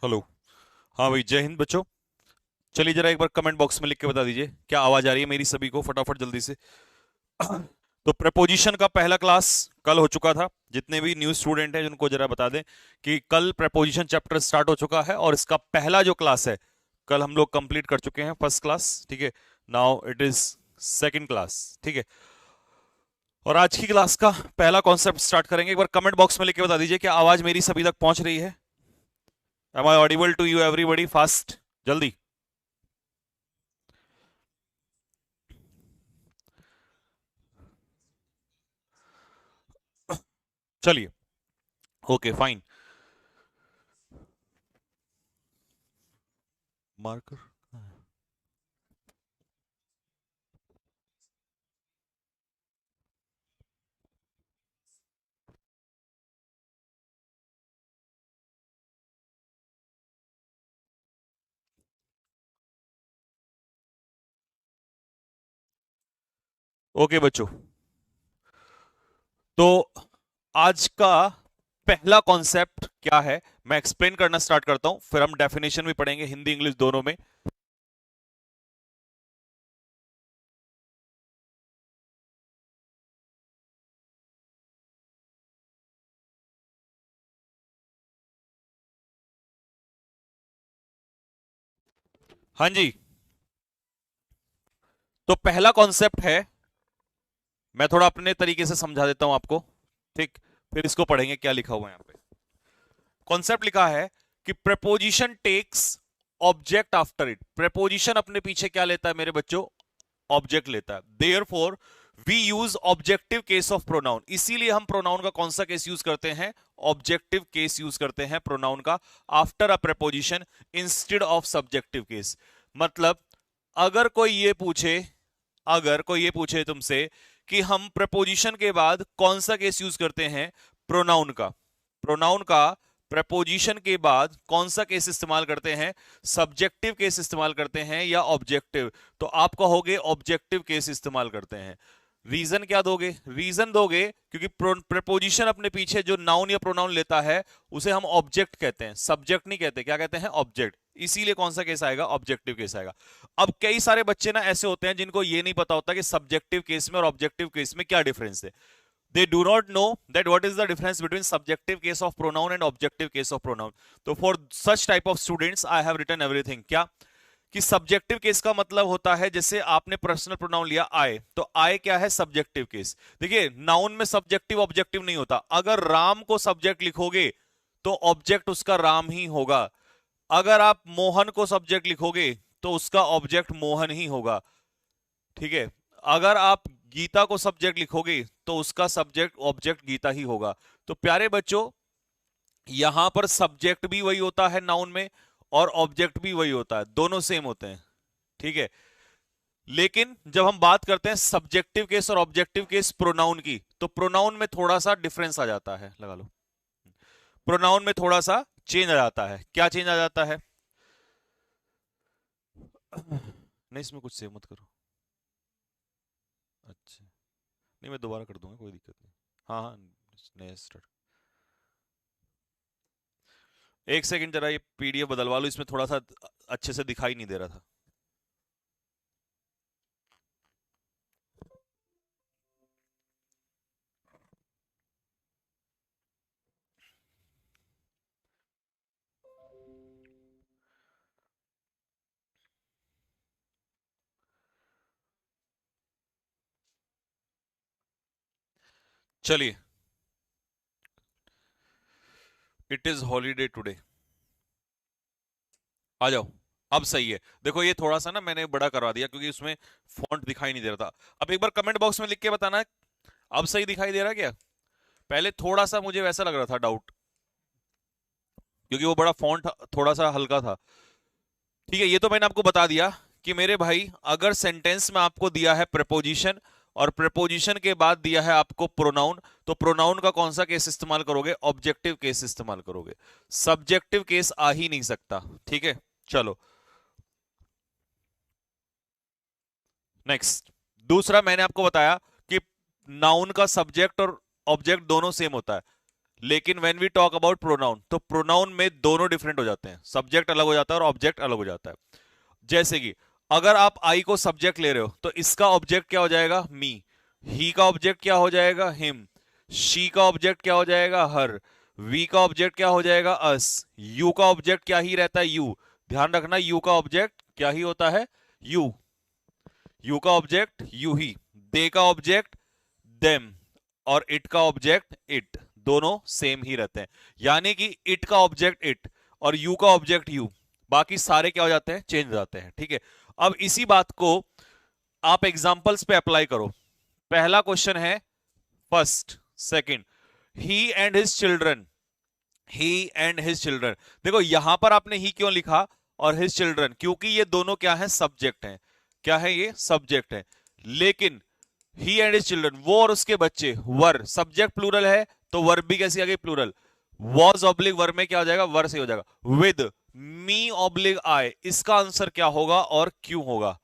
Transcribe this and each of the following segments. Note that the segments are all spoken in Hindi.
हेलो। हाँ भाई, जय हिंद बच्चों। चलिए जरा एक बार कमेंट बॉक्स में लिख के बता दीजिए क्या आवाज आ रही है मेरी सभी को, फटाफट जल्दी से। तो प्रेपोजिशन का पहला क्लास कल हो चुका था। जितने भी न्यू स्टूडेंट हैं उनको जरा बता दें कि कल प्रेपोजिशन चैप्टर स्टार्ट हो चुका है और इसका पहला जो क्लास है कल हम लोग कंप्लीट कर चुके हैं, फर्स्ट क्लास। ठीक है, now it is second class. ठीक है, और आज की क्लास का पहला कॉन्सेप्ट स्टार्ट करेंगे। एक बार कमेंट बॉक्स में लिख के बता दीजिए क्या आवाज मेरी सभी तक पहुंच रही है। Am I audible to you everybody? Fast, जल्दी। चलिए, ओके फाइन। मार्कर। ओके बच्चों, तो आज का पहला कॉन्सेप्ट क्या है मैं एक्सप्लेन करना स्टार्ट करता हूं, फिर हम डेफिनेशन भी पढ़ेंगे हिंदी इंग्लिश दोनों में। हाँ जी, तो पहला कॉन्सेप्ट है, मैं थोड़ा अपने तरीके से समझा देता हूं आपको। ठीक, फिर इसको पढ़ेंगे क्या लिखा हुआ है यहाँ पे। कॉन्सेप्ट लिखा है कि preposition takes object after it. Preposition अपने पीछे क्या लेता है मेरे बच्चों? ऑब्जेक्ट लेता है। Therefore we use objective case of pronoun. इसीलिए हम प्रोनाउन का कौन सा केस यूज करते हैं? ऑब्जेक्टिव केस यूज करते हैं प्रोनाउन का after a preposition instead of subjective case. मतलब अगर कोई ये पूछे, अगर कोई ये पूछे तुमसे कि हम प्रपोजिशन के बाद कौन सा केस यूज करते हैं? प्रोनाउन का। प्रोनाउन का प्रपोजिशन के बाद कौन सा केस इस्तेमाल करते हैं? सब्जेक्टिव केस इस्तेमाल करते हैं या ऑब्जेक्टिव? तो आप कहोगे ऑब्जेक्टिव केस इस्तेमाल करते हैं। रीजन क्या दोगे? रीजन दोगे क्योंकि प्रपोजिशन अपने पीछे जो नाउन या प्रोनाउन लेता है उसे हम ऑब्जेक्ट कहते हैं, सब्जेक्ट नहीं कहते। क्या कहते हैं? ऑब्जेक्ट। इसीलिए कौन सा केस आएगा? ऑब्जेक्टिव केस आएगा। अब कई सारे बच्चे ना ऐसे होते हैं जिनको ये नहीं पता होता कि सब्जेक्टिव केस में और ऑब्जेक्टिव केस में क्या डिफरेंस है। they do not know that what is the difference between subjective case of pronoun and objective case of pronoun. तो for such type of students I have written everything। क्या कि सब्जेक्टिव केस का मतलब होता है, जैसे आपने पर्सनल प्रोनाउन लिया आई, तो आई क्या है? Subjective case. देखिए नाउन में सब्जेक्टिव ऑब्जेक्टिव नहीं होता। अगर राम को सब्जेक्ट लिखोगे तो ऑब्जेक्ट उसका राम ही होगा। अगर आप मोहन को सब्जेक्ट लिखोगे तो उसका ऑब्जेक्ट मोहन ही होगा। ठीक है, अगर आप गीता को सब्जेक्ट लिखोगे तो उसका सब्जेक्ट ऑब्जेक्ट गीता ही होगा। तो प्यारे बच्चों, यहां पर सब्जेक्ट भी वही होता है नाउन में और ऑब्जेक्ट भी वही होता है, दोनों सेम होते हैं। ठीक है, लेकिन जब हम बात करते हैं सब्जेक्टिव केस और ऑब्जेक्टिव केस प्रोनाउन की, तो प्रोनाउन में थोड़ा सा डिफरेंस आ जाता है। लगा लो, प्रोनाउन में थोड़ा सा चेंज आ जाता है। क्या चेंज आ जाता है? नहीं, इसमें कुछ सेव मत करो। अच्छा, नहीं मैं दोबारा कर दूंगा, कोई दिक्कत नहीं। हाँ हाँ, नया स्टार्ट। एक सेकंड, जरा ये पीडीएफ बदलवा लो, इसमें थोड़ा सा अच्छे से दिखाई नहीं दे रहा था। चलिए, इट इज हॉलीडे टुडे, आ जाओ। अब सही है। देखो ये थोड़ा सा ना मैंने बड़ा करवा दिया क्योंकि उसमें फॉन्ट दिखाई नहीं दे रहा था। अब एक बार कमेंट बॉक्स में लिख के बताना अब सही दिखाई दे रहा है क्या? पहले थोड़ा सा मुझे वैसा लग रहा था, डाउट, क्योंकि वो बड़ा फॉन्ट थोड़ा सा हल्का था। ठीक है, ये तो मैंने आपको बता दिया कि मेरे भाई अगर सेंटेंस में आपको दिया है प्रपोजिशन और प्रपोजिशन के बाद दिया है आपको प्रोनाउन, तो प्रोनाउन का कौन सा केस इस्तेमाल करोगे? ऑब्जेक्टिव केस इस्तेमाल करोगे। सब्जेक्टिव केस आ ही नहीं सकता। ठीक है, चलो नेक्स्ट। दूसरा मैंने आपको बताया कि नाउन का सब्जेक्ट और ऑब्जेक्ट दोनों सेम होता है। लेकिन when we talk about pronoun, तो प्रोनाउन में दोनों डिफरेंट हो जाते हैं, सब्जेक्ट अलग हो जाता है और ऑब्जेक्ट अलग हो जाता है। जैसे कि अगर आप आई को सब्जेक्ट ले रहे हो तो इसका ऑब्जेक्ट क्या हो जाएगा, मी। ही का ऑब्जेक्ट क्या हो जाएगा, हिम। शी का ऑब्जेक्ट क्या हो जाएगा, हर। वी का ऑब्जेक्ट क्या हो जाएगा, अस। यू का ऑब्जेक्ट क्या ही रहता है, यू। ध्यान रखना, यू का ऑब्जेक्ट क्या ही होता है, यू। यू का ऑब्जेक्ट यू ही। दे का ऑब्जेक्ट देम। और इट का ऑब्जेक्ट इट। दोनों सेम ही रहते हैं। यानी कि इट का ऑब्जेक्ट इट और यू का ऑब्जेक्ट यू, बाकी सारे क्या हो जाते हैं, चेंज हो जाते हैं। ठीक है, अब इसी बात को आप एग्जांपल्स पे अप्लाई करो। पहला क्वेश्चन है, first second, he and his children. He and his children, देखो यहां पर आपने ही क्यों लिखा और हिज चिल्ड्रन, क्योंकि ये दोनों क्या है, सब्जेक्ट हैं। क्या है, ये सब्जेक्ट है। लेकिन ही एंड हिज चिल्ड्रन, वो और उसके बच्चे, वर सब्जेक्ट प्लूरल है, तो वर्ब भी कैसी आ गई, प्लूरल। वॉज ऑब्लिक वर्ब में क्या हो जाएगा, वर से हो जाएगा। विद मी ऑब्लिक आई, इसका आंसर क्या होगा और क्यों होगा।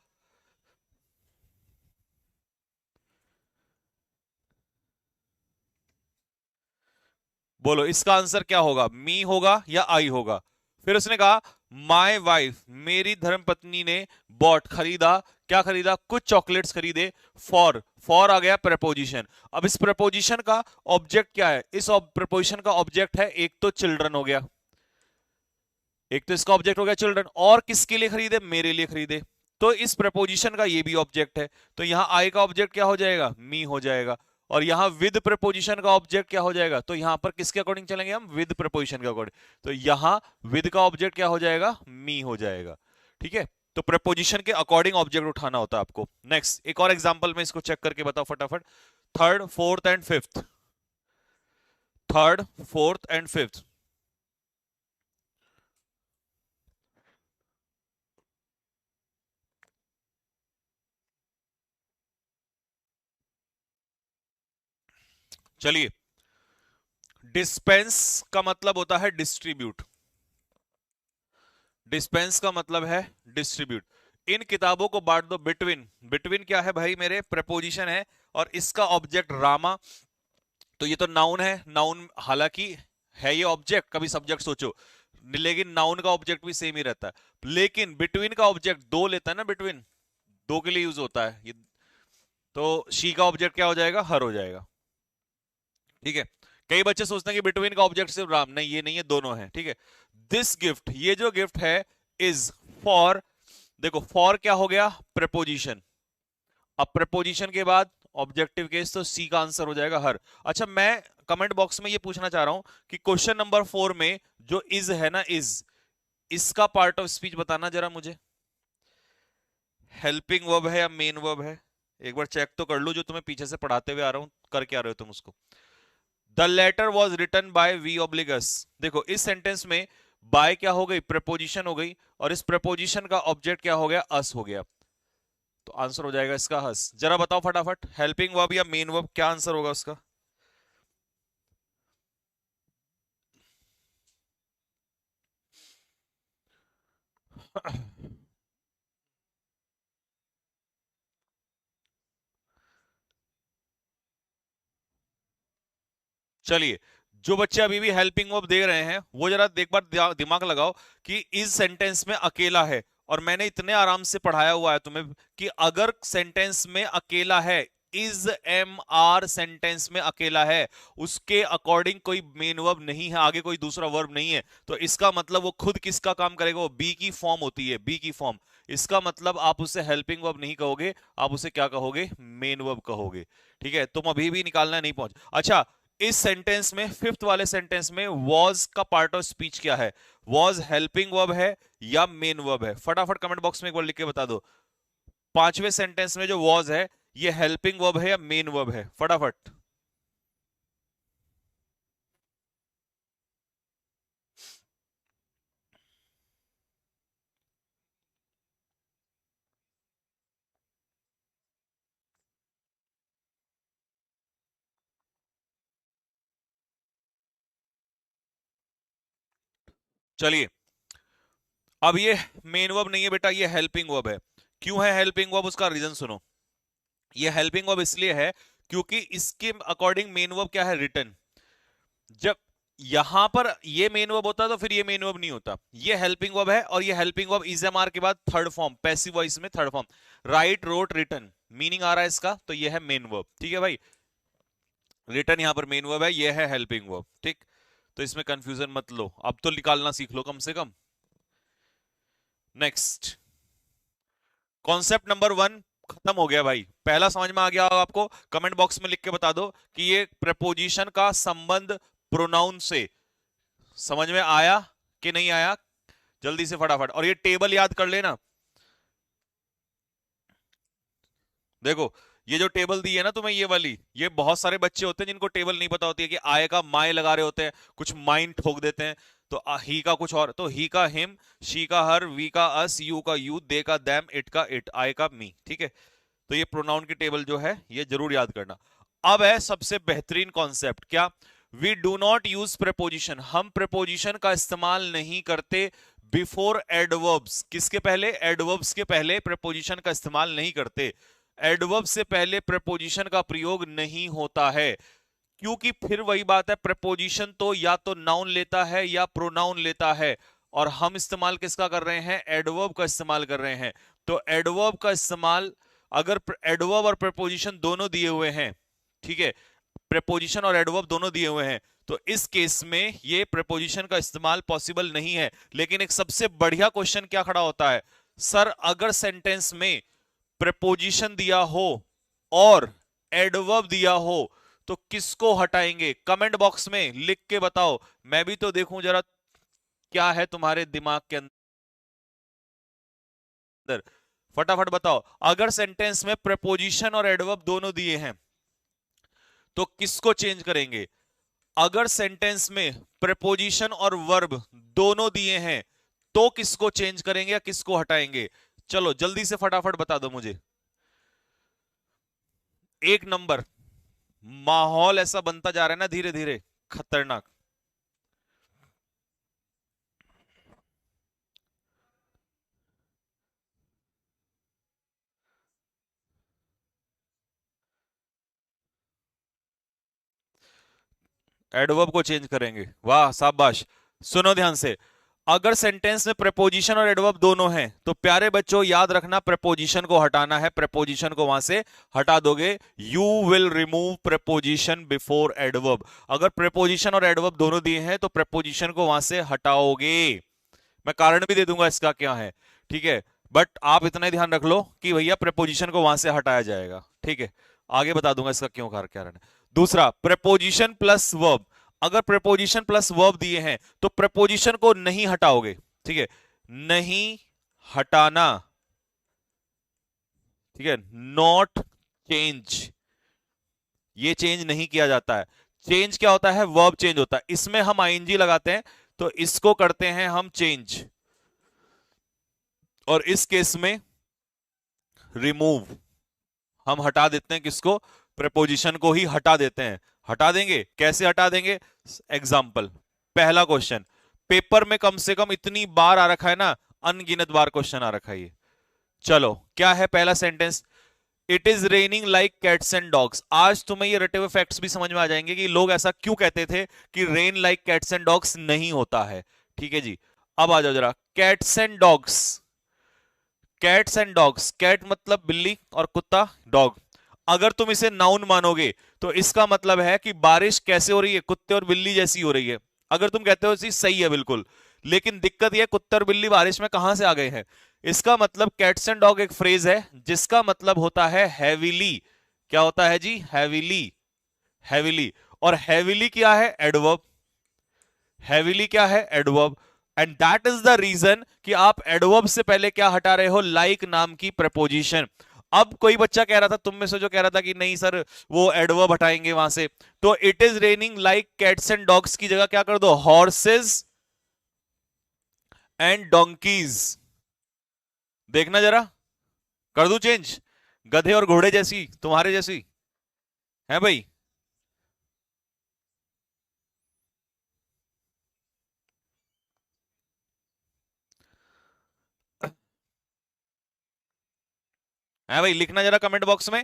बोलो इसका आंसर क्या होगा, मी होगा या आई होगा। फिर उसने कहा माई वाइफ, मेरी धर्मपत्नी ने बॉट खरीदा, क्या खरीदा, कुछ चॉकलेट्स खरीदे। फॉर आ गया प्रपोजिशन। अब इस प्रपोजिशन का ऑब्जेक्ट क्या है, इस प्रपोजिशन का ऑब्जेक्ट है एक तो चिल्ड्रन हो गया, एक तो इसका ऑब्जेक्ट हो गया चिल्ड्रन, और किसके लिए खरीदे, मेरे लिए खरीदे। तो इस प्रपोजिशन का ये भी ऑब्जेक्ट है, तो यहां आई का ऑब्जेक्ट क्या हो जाएगा, मी हो जाएगा। और यहां विद प्रपोजिशन का ऑब्जेक्ट क्या हो जाएगा, तो यहां पर किसके अकॉर्डिंग चलेंगे हम, विद प्रपोजिशन के अकॉर्डिंग। तो यहां विद का ऑब्जेक्ट क्या हो जाएगा, मी हो जाएगा। ठीक है, तो प्रपोजिशन के अकॉर्डिंग ऑब्जेक्ट उठाना होता है आपको। नेक्स्ट एक और एग्जांपल में इसको चेक करके बताओ फटाफट। Third fourth and fifth, third fourth and fifth. चलिए, डिस्पेंस का मतलब होता है डिस्ट्रीब्यूट। डिस्पेंस का मतलब है डिस्ट्रीब्यूट। इन किताबों को बांट दो बिटवीन, बिटवीन क्या है भाई मेरे, प्रपोजिशन है, और इसका ऑब्जेक्ट रामा। तो ये तो नाउन है, नाउन हालांकि है ये ऑब्जेक्ट, कभी सब्जेक्ट सोचो, लेकिन नाउन का ऑब्जेक्ट भी सेम ही रहता है। लेकिन बिटवीन का ऑब्जेक्ट दो लेता है ना, बिटवीन दो के लिए यूज होता है ये। तो शी का ऑब्जेक्ट क्या हो जाएगा, हर हो जाएगा। ठीक है, कई बच्चे सोचते हैं कि बिटवीन का ऑब्जेक्ट सिर्फ राम, नहीं ये नहीं है, दोनों है। ठीक है, दिस गिफ्ट, ये जो गिफ्ट है, इज फॉर, देखो फॉर क्या हो गया, प्रपोजिशन। अब प्रपोजिशन के बाद ऑब्जेक्टिव केस, तो सी का आंसर हो जाएगा हर। अच्छा, मैं कमेंट बॉक्स में ये पूछना चाह रहा हूं कि क्वेश्चन नंबर 4 में जो इज है ना, इज, इसका पार्ट ऑफ स्पीच बताना जरा मुझे। हेल्पिंग वर्ब है या मेन वर्ब है, एक बार चेक तो कर लो, जो तुम्हें पीछे से पढ़ाते हुए आ रहा हूं, करके आ रहे हो तुम उसको। The letter was written by वी ऑब्लिगस, देखो इस सेंटेंस में बाय क्या हो गई, प्रपोजिशन हो गई, और इस प्रपोजिशन का ऑब्जेक्ट क्या हो गया, अस हो गया। तो आंसर हो जाएगा इसका हस। जरा बताओ फटाफट, हेल्पिंग वर्ब या मेन वर्ब, क्या आंसर होगा उसका। चलिए, जो बच्चे अभी भी हेल्पिंग वर्ब दे रहे हैं वो जरा एक बार दिमाग लगाओ कि इस सेंटेंस में अकेला है, और मैंने इतने आराम से पढ़ाया हुआ है तुम्हें कि अगर सेंटेंस में अकेला है, इज एम आर सेंटेंस में अकेला है, उसके अकॉर्डिंग कोई मेन वर्ब नहीं है, आगे कोई दूसरा वर्ब नहीं है, तो इसका मतलब वो खुद किसका काम करेगा, वो बी की फॉर्म होती है, बी की फॉर्म। इसका मतलब आप उसे हेल्पिंग वर्ब नहीं कहोगे, आप उसे क्या कहोगे, मेन वर्ब कहोगे। ठीक है, तुम अभी भी निकालना नहीं पहुंच। अच्छा, इस सेंटेंस में, फिफ्थ वाले सेंटेंस में वॉज का पार्ट ऑफ स्पीच क्या है, वॉज हेल्पिंग वर्ब है या मेन वर्ब है, फटाफट कमेंट बॉक्स में एक बार लिख के बता दो। पांचवें सेंटेंस में जो वॉज है, ये हेल्पिंग वर्ब है या मेन वर्ब है, फटाफट। चलिए, अब ये मेन वर्ब नहीं है बेटा, ये हेल्पिंग वर्ब है। क्यों है हेल्पिंग वर्ब, उसका रीजन सुनो। ये हेल्पिंग वर्ब इसलिए है क्योंकि इसके अकॉर्डिंग मेन वर्ब क्या है, रिटन। जब यहां पर ये मेन वर्ब होता तो फिर ये मेन वर्ब नहीं होता, ये हेल्पिंग वर्ब है, और ये helping verb is am are के बाद थर्ड फॉर्म, पैसिव वॉइस में third form, write wrote written, meaning आ रहा है इसका, तो ये है मेन वर्ब। ठीक है भाई, रिटन यहां पर मेन वर्ब है, ये है हेल्पिंग वर्ब। ठीक, तो इसमें कंफ्यूजन मत लो, अब तो निकालना सीख लो कम से कम। नेक्स्ट, कॉन्सेप्ट नंबर 1 खत्म हो गया भाई, पहला समझ में आ गया होगा आपको, कमेंट बॉक्स में लिख के बता दो कि ये प्रेपोजिशन का संबंध प्रोनाउन से समझ में आया कि नहीं आया, जल्दी से फटाफट। और ये टेबल याद कर लेना, देखो ये जो टेबल दी है ना तुम्हें, ये वाली, ये बहुत सारे बच्चे होते हैं जिनको टेबल नहीं पता होती है, कि आय का माय लगा रहे होते हैं, कुछ माइन ठोक देते हैं, तो ही का कुछ और, तो ही का हिम, शी का हर, वी का अस, यू का यू, दे का दैम, इट का इट, आय का मी। ठीक है, तो ये प्रोनाउन की टेबल जो है ये जरूर याद करना। अब है सबसे बेहतरीन कॉन्सेप्ट, क्या, we do not use preposition, हम प्रेपोजिशन का इस्तेमाल नहीं करते बिफोर एडवर्ब्स, किसके पहले, एडवर्ब्स के पहले प्रेपोजिशन का इस्तेमाल नहीं करते, एडवर्ब से पहले प्रेपोजिशन का प्रयोग नहीं होता है, क्योंकि फिर वही बात है, प्रेपोजिशन तो या तो नाउन लेता है या प्रोनाउन लेता है, और हम इस्तेमाल किसका कर रहे हैं, एडवर्ब का इस्तेमाल कर रहे हैं। तो एडवर्ब का इस्तेमाल, अगर एडवर्ब और प्रेपोजिशन दोनों दिए हुए हैं, ठीक है, प्रेपोजिशन और एडवर्ब दोनों दिए हुए हैं, तो इस केस में ये प्रेपोजिशन का इस्तेमाल पॉसिबल नहीं है। लेकिन एक सबसे बढ़िया क्वेश्चन क्या खड़ा होता है, सर अगर सेंटेंस में प्रेपोजिशन दिया हो और एडवर्ब दिया हो तो किसको हटाएंगे, कमेंट बॉक्स में लिख के बताओ, मैं भी तो देखूं जरा क्या है तुम्हारे दिमाग के अंदर, फटाफट बताओ। अगर सेंटेंस में प्रेपोजिशन और एडवर्ब दोनों दिए हैं तो किसको चेंज करेंगे, अगर सेंटेंस में प्रेपोजिशन और वर्ब दोनों दिए हैं तो किसको चेंज करेंगे या किसको हटाएंगे, चलो जल्दी से फटाफट बता दो मुझे। एक नंबर, माहौल ऐसा बनता जा रहा है ना धीरे धीरे, खतरनाक। एडवर्ब को चेंज करेंगे, वाह शाबाश। सुनो ध्यान से, अगर सेंटेंस में प्रेपोजिशन और एडवर्ब दोनों हैं तो प्यारे बच्चों याद रखना, प्रेपोजिशन को हटाना है, प्रेपोजिशन को वहां से हटा दोगे, you will remove preposition before adverb. अगर प्रेपोजिशन और एडवर्ब दोनों दिए हैं तो प्रेपोजिशन को वहां से हटाओगे, मैं कारण भी दे दूंगा इसका क्या है। ठीक है, बट आप इतना ही ध्यान रख लो कि भैया प्रेपोजिशन को वहां से हटाया जाएगा। ठीक है, आगे बता दूंगा इसका क्यों कारण है। दूसरा, प्रेपोजिशन प्लस वर्ब, अगर प्रेपोजिशन प्लस वर्ब दिए हैं तो प्रेपोजिशन को नहीं हटाओगे। ठीक है, नहीं हटाना, ठीक है, नॉट चेंज, ये चेंज नहीं किया जाता है। चेंज क्या होता है, वर्ब चेंज होता है, इसमें हम आईएनजी लगाते हैं, तो इसको करते हैं हम चेंज, और इस केस में रिमूव, हम हटा देते हैं किसको, प्रेपोजिशन को ही हटा देते हैं। हटा देंगे, कैसे हटा देंगे, एग्जाम्पल, पहला क्वेश्चन, पेपर में कम से कम इतनी बार आ रखा है ना, अनगिनत बार क्वेश्चन आ रखा है ये। चलो क्या है पहला sentence, it is raining like cats and dogs. आज तुम्हें ये रटे हुए फैक्ट्स भी समझ में आ जाएंगे कि लोग ऐसा क्यों कहते थे कि rain like cats and dogs नहीं होता है। ठीक है जी, अब आ जाओ जरा, cats and dogs, cats and dogs, cat मतलब बिल्ली और कुत्ता डॉग, अगर तुम इसे नाउन मानोगे तो इसका मतलब है कि बारिश कैसे हो रही है, कुत्ते और बिल्ली जैसी हो रही है। अगर तुम कहते हो चीज सही है बिल्कुल, लेकिन दिक्कत यह कुत्ते और बिल्ली बारिश में कहां से आ गए हैं, इसका मतलब कैट्स एंड डॉग एक फ्रेज है जिसका मतलब होता है हैवीली। क्या होता है जी, हैवीली, हैवीली, और हैवीली क्या है, एडवर्ब, हैवीली क्या है, adverb, and that is the reason कि आप एडवर्ब से पहले क्या हटा रहे हो, लाइक नाम की प्रपोजिशन। अब कोई बच्चा कह रहा था तुम में से जो कह रहा था कि नहीं सर वो एडवर्ब हटाएंगे वहां से, तो it is raining like cats and dogs की जगह क्या कर दो, हॉर्सेस एंड डोंकीज, देखना जरा, कर दू चेंज, गधे और घोड़े जैसी, तुम्हारे जैसी है भाई। है भाई, लिखना जरा कमेंट बॉक्स में,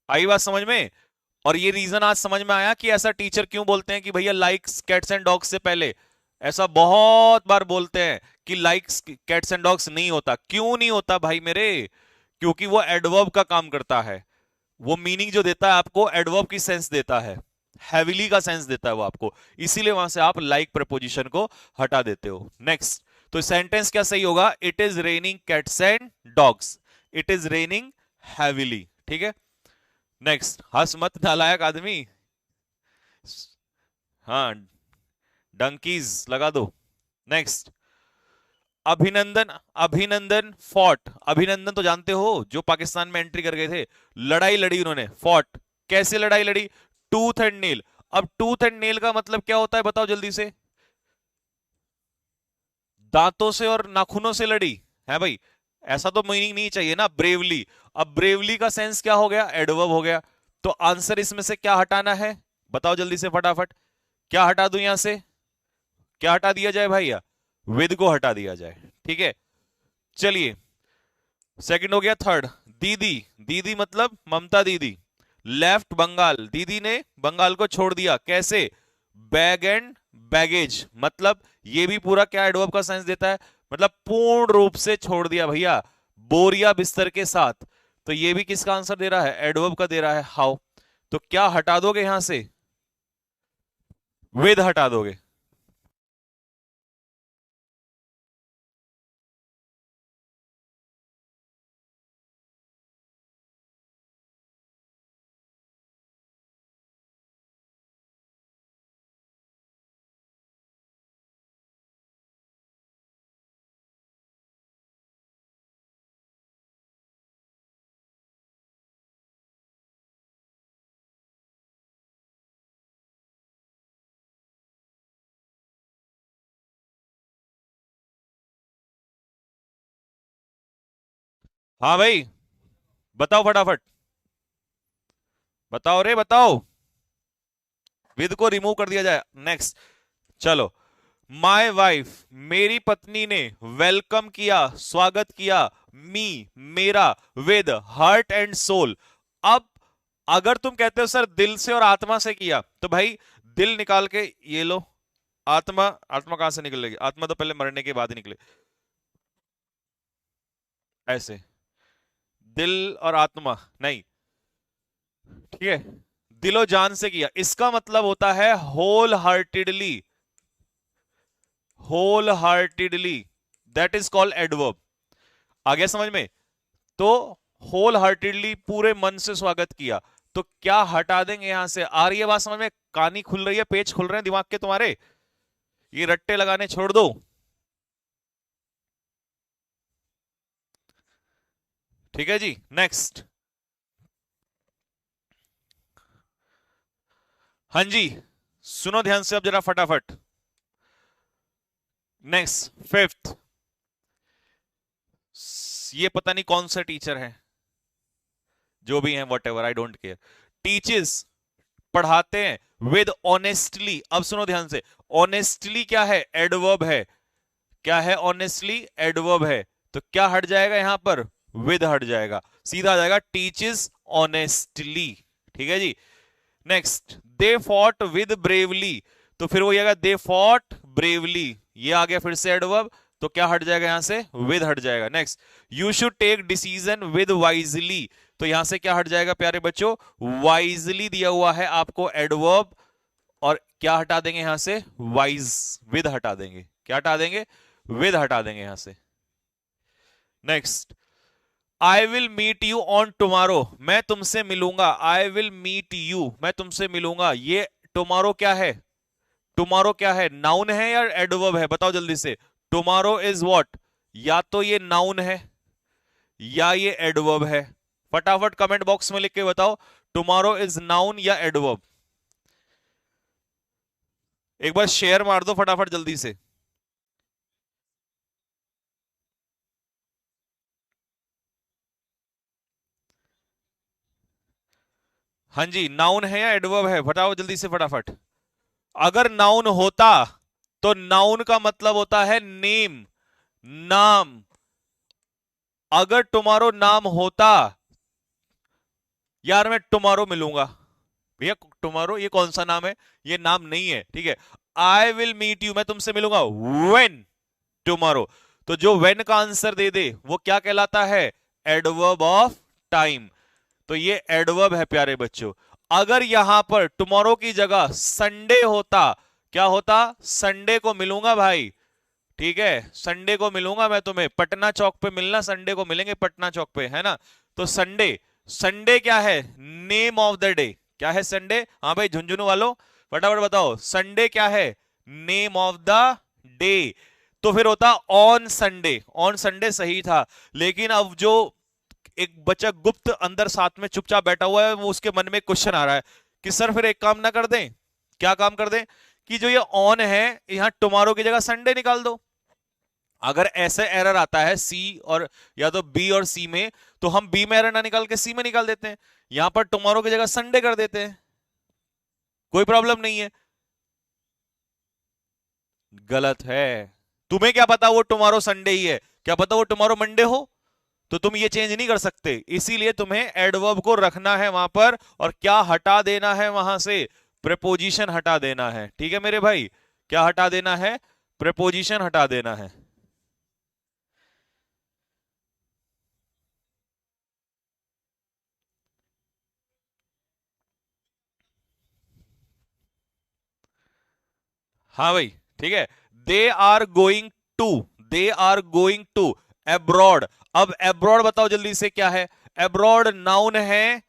आई बात समझ में। और ये रीजन आज समझ में आया कि ऐसा टीचर क्यों बोलते हैं कि भैया लाइक्स कैट्स एंड डॉग्स से पहले। ऐसा बहुत बार बोलते हैं कि लाइक्स कैट्स एंड डॉग्स नहीं होता। क्यों नहीं होता भाई मेरे? क्योंकि वो एडवर्ब का काम करता है। वो मीनिंग जो देता है आपको एडवर्ब की सेंस देता है, हैविली का सेंस देता है वो आपको, इसीलिए वहां से आप लाइक प्रपोजिशन को हटा देते हो। नेक्स्ट, तो सेंटेंस क्या सही होगा? It is raining cats and dogs. It is raining heavily. ठीक है, नेक्स्ट। हंस मत नालायक आदमी। हाँ, डंकीज लगा दो। नेक्स्ट, अभिनंदन। अभिनंदन फॉट। अभिनंदन तो जानते हो, जो पाकिस्तान में एंट्री कर गए थे, लड़ाई लड़ी उन्होंने, फॉट। कैसे लड़ाई लड़ी? Tooth and nail. अब टूथ एंड नेल का मतलब क्या होता है बताओ जल्दी से? दांतों से और नाखूनों से लड़ी है भाई। ऐसा तो मीनिंग नहीं चाहिए ना, ब्रेवली। अब ब्रेवली का सेंस क्या हो गया? एडवर्ब हो गया। तो आंसर इसमें से क्या हटाना है बताओ जल्दी से फटाफट। क्या हटा दूं यहां से? क्या हटा दिया जाए भैया? विद को हटा दिया जाए। ठीक है, चलिए सेकंड हो गया। थर्ड, दीदी। दीदी मतलब ममता दीदी। लेफ्ट बंगाल, दीदी ने बंगाल को छोड़ दिया। कैसे? Bag and baggage. मतलब ये भी पूरा क्या एडवर्ब का सेंस देता है? मतलब पूर्ण रूप से छोड़ दिया भैया, बोरिया बिस्तर के साथ। तो ये भी किसका आंसर दे रहा है? एडवर्ब का दे रहा है, हाउ। तो क्या हटा दोगे यहां से? विद हटा दोगे। हाँ भाई, बताओ फटाफट। बताओ रे बताओ। विद को रिमूव कर दिया जाए। नेक्स्ट, चलो। माई वाइफ, मेरी पत्नी ने वेलकम किया, स्वागत किया, मी मेरा, विद हार्ट एंड सोल। अब अगर तुम कहते हो सर दिल से और आत्मा से किया, तो भाई दिल निकाल के ये लो। आत्मा, आत्मा कहां से निकलेगी? आत्मा तो पहले मरने के बाद ही निकले। ऐसे, दिल और आत्मा नहीं। ठीक है, दिलो जान से किया, इसका मतलब होता है wholeheartedly. Wholeheartedly, that is called adverb. आ गया समझ में? तो होल हार्टेडली, पूरे मन से स्वागत किया। तो क्या हटा देंगे यहां से? आ रही है बात समझ में? कहानी खुल रही है, पेज खुल रहे हैं दिमाग के तुम्हारे? ये रट्टे लगाने छोड़ दो। ठीक है जी, नेक्स्ट। हाँ जी, सुनो ध्यान से अब जरा फटाफट। Next, fifth. ये पता नहीं कौन सा टीचर है, जो भी है what ever, I don't care. Teachers, पढ़ाते हैं विद ऑनेस्टली। अब सुनो ध्यान से, ऑनेस्टली क्या है? एडवर्ब है। क्या है? ऑनेस्टली एडवर्ब है। तो क्या हट जाएगा यहां पर? विद हट जाएगा, सीधा आ जाएगा टीचर्स ऑनेस्टली। ठीक है जी, next. They fought with bravely. तो फिर वो आएगा दे फॉट ब्रेवली, ये आ गया फिर से एडवर्ब। तो क्या हट जाएगा यहां से? विद हट जाएगा। Next, you should take decision with wisely. तो यहां से क्या हट जाएगा प्यारे बच्चों? वाइजली दिया हुआ है आपको एडवर्ब, और क्या हटा देंगे यहां से? वाइज, विद हटा देंगे। क्या हटा देंगे? विद हटा देंगे यहां से। Next, I will meet you on tomorrow. मैं तुमसे मिलूंगा। आई विल मीट यू, मैं तुमसे मिलूंगा। ये टुमारो क्या है? टुमारो क्या है? नाउन है या एडवर्ब है? बताओ जल्दी से। Tomorrow is what? या तो ये नाउन है या ये एडवर्ब है। फटाफट कमेंट बॉक्स में लिख के बताओ, टुमारो इज नाउन या एडवर्ब। एक बार शेयर मार दो फटाफट जल्दी से। हाँ जी, नाउन है या एडवर्ब है? बताओ जल्दी से फटाफट। अगर नाउन होता तो नाउन का मतलब होता है नेम, नाम। अगर टुमारो नाम होता, यार मैं टुमारो मिलूंगा, भैया टुमारो ये कौन सा नाम है? ये नाम नहीं है, ठीक है। आई विल मीट यू, मैं तुमसे मिलूंगा व्हेन टुमारो। तो जो व्हेन का आंसर दे दे वो क्या कहलाता है? Adverb of time. तो ये एडवर्ब है प्यारे बच्चों। अगर यहां पर टुमारो की जगह संडे होता, क्या होता? संडे को मिलूंगा भाई, ठीक है, संडे को मिलूंगा मैं तुम्हें, पटना चौक पे मिलना, संडे को मिलेंगे पटना चौक पे, है ना? तो संडे, संडे क्या है? Name of the day. क्या है संडे? हाँ भाई झुंझुनू वालों फटाफट बताओ, संडे क्या है? Name of the day. तो फिर होता ऑन संडे, ऑन संडे सही था। लेकिन अब जो एक बच्चा गुप्त अंदर साथ में चुपचाप बैठा हुआ है, वो उसके मन में क्वेश्चन आ रहा है कि सर फिर एक काम ना कर दें? क्या काम कर दें? कि जो ये ऑन है यहां टुमारो की जगह संडे निकाल दो। अगर ऐसे एरर आता है सी और या तो बी और सी में, तो हम बी में एरर ना निकाल के सी में निकाल देते हैं, यहां पर टुमारो की जगह संडे कर देते हैं, कोई प्रॉब्लम नहीं है। गलत है। तुम्हें क्या पता वो टुमारो संडे ही है, क्या पता वो टुमारो मंडे हो? तो तुम ये चेंज नहीं कर सकते, इसीलिए तुम्हें एडवर्ब को रखना है वहां पर, और क्या हटा देना है वहां से? प्रेपोजिशन हटा देना है, ठीक है मेरे भाई। क्या हटा देना है? प्रेपोजिशन हटा देना है। हाँ भाई, ठीक है। They are going to, they are going to abroad. अब एब्रॉड बताओ जल्दी से क्या है? एब्रॉड नाउन है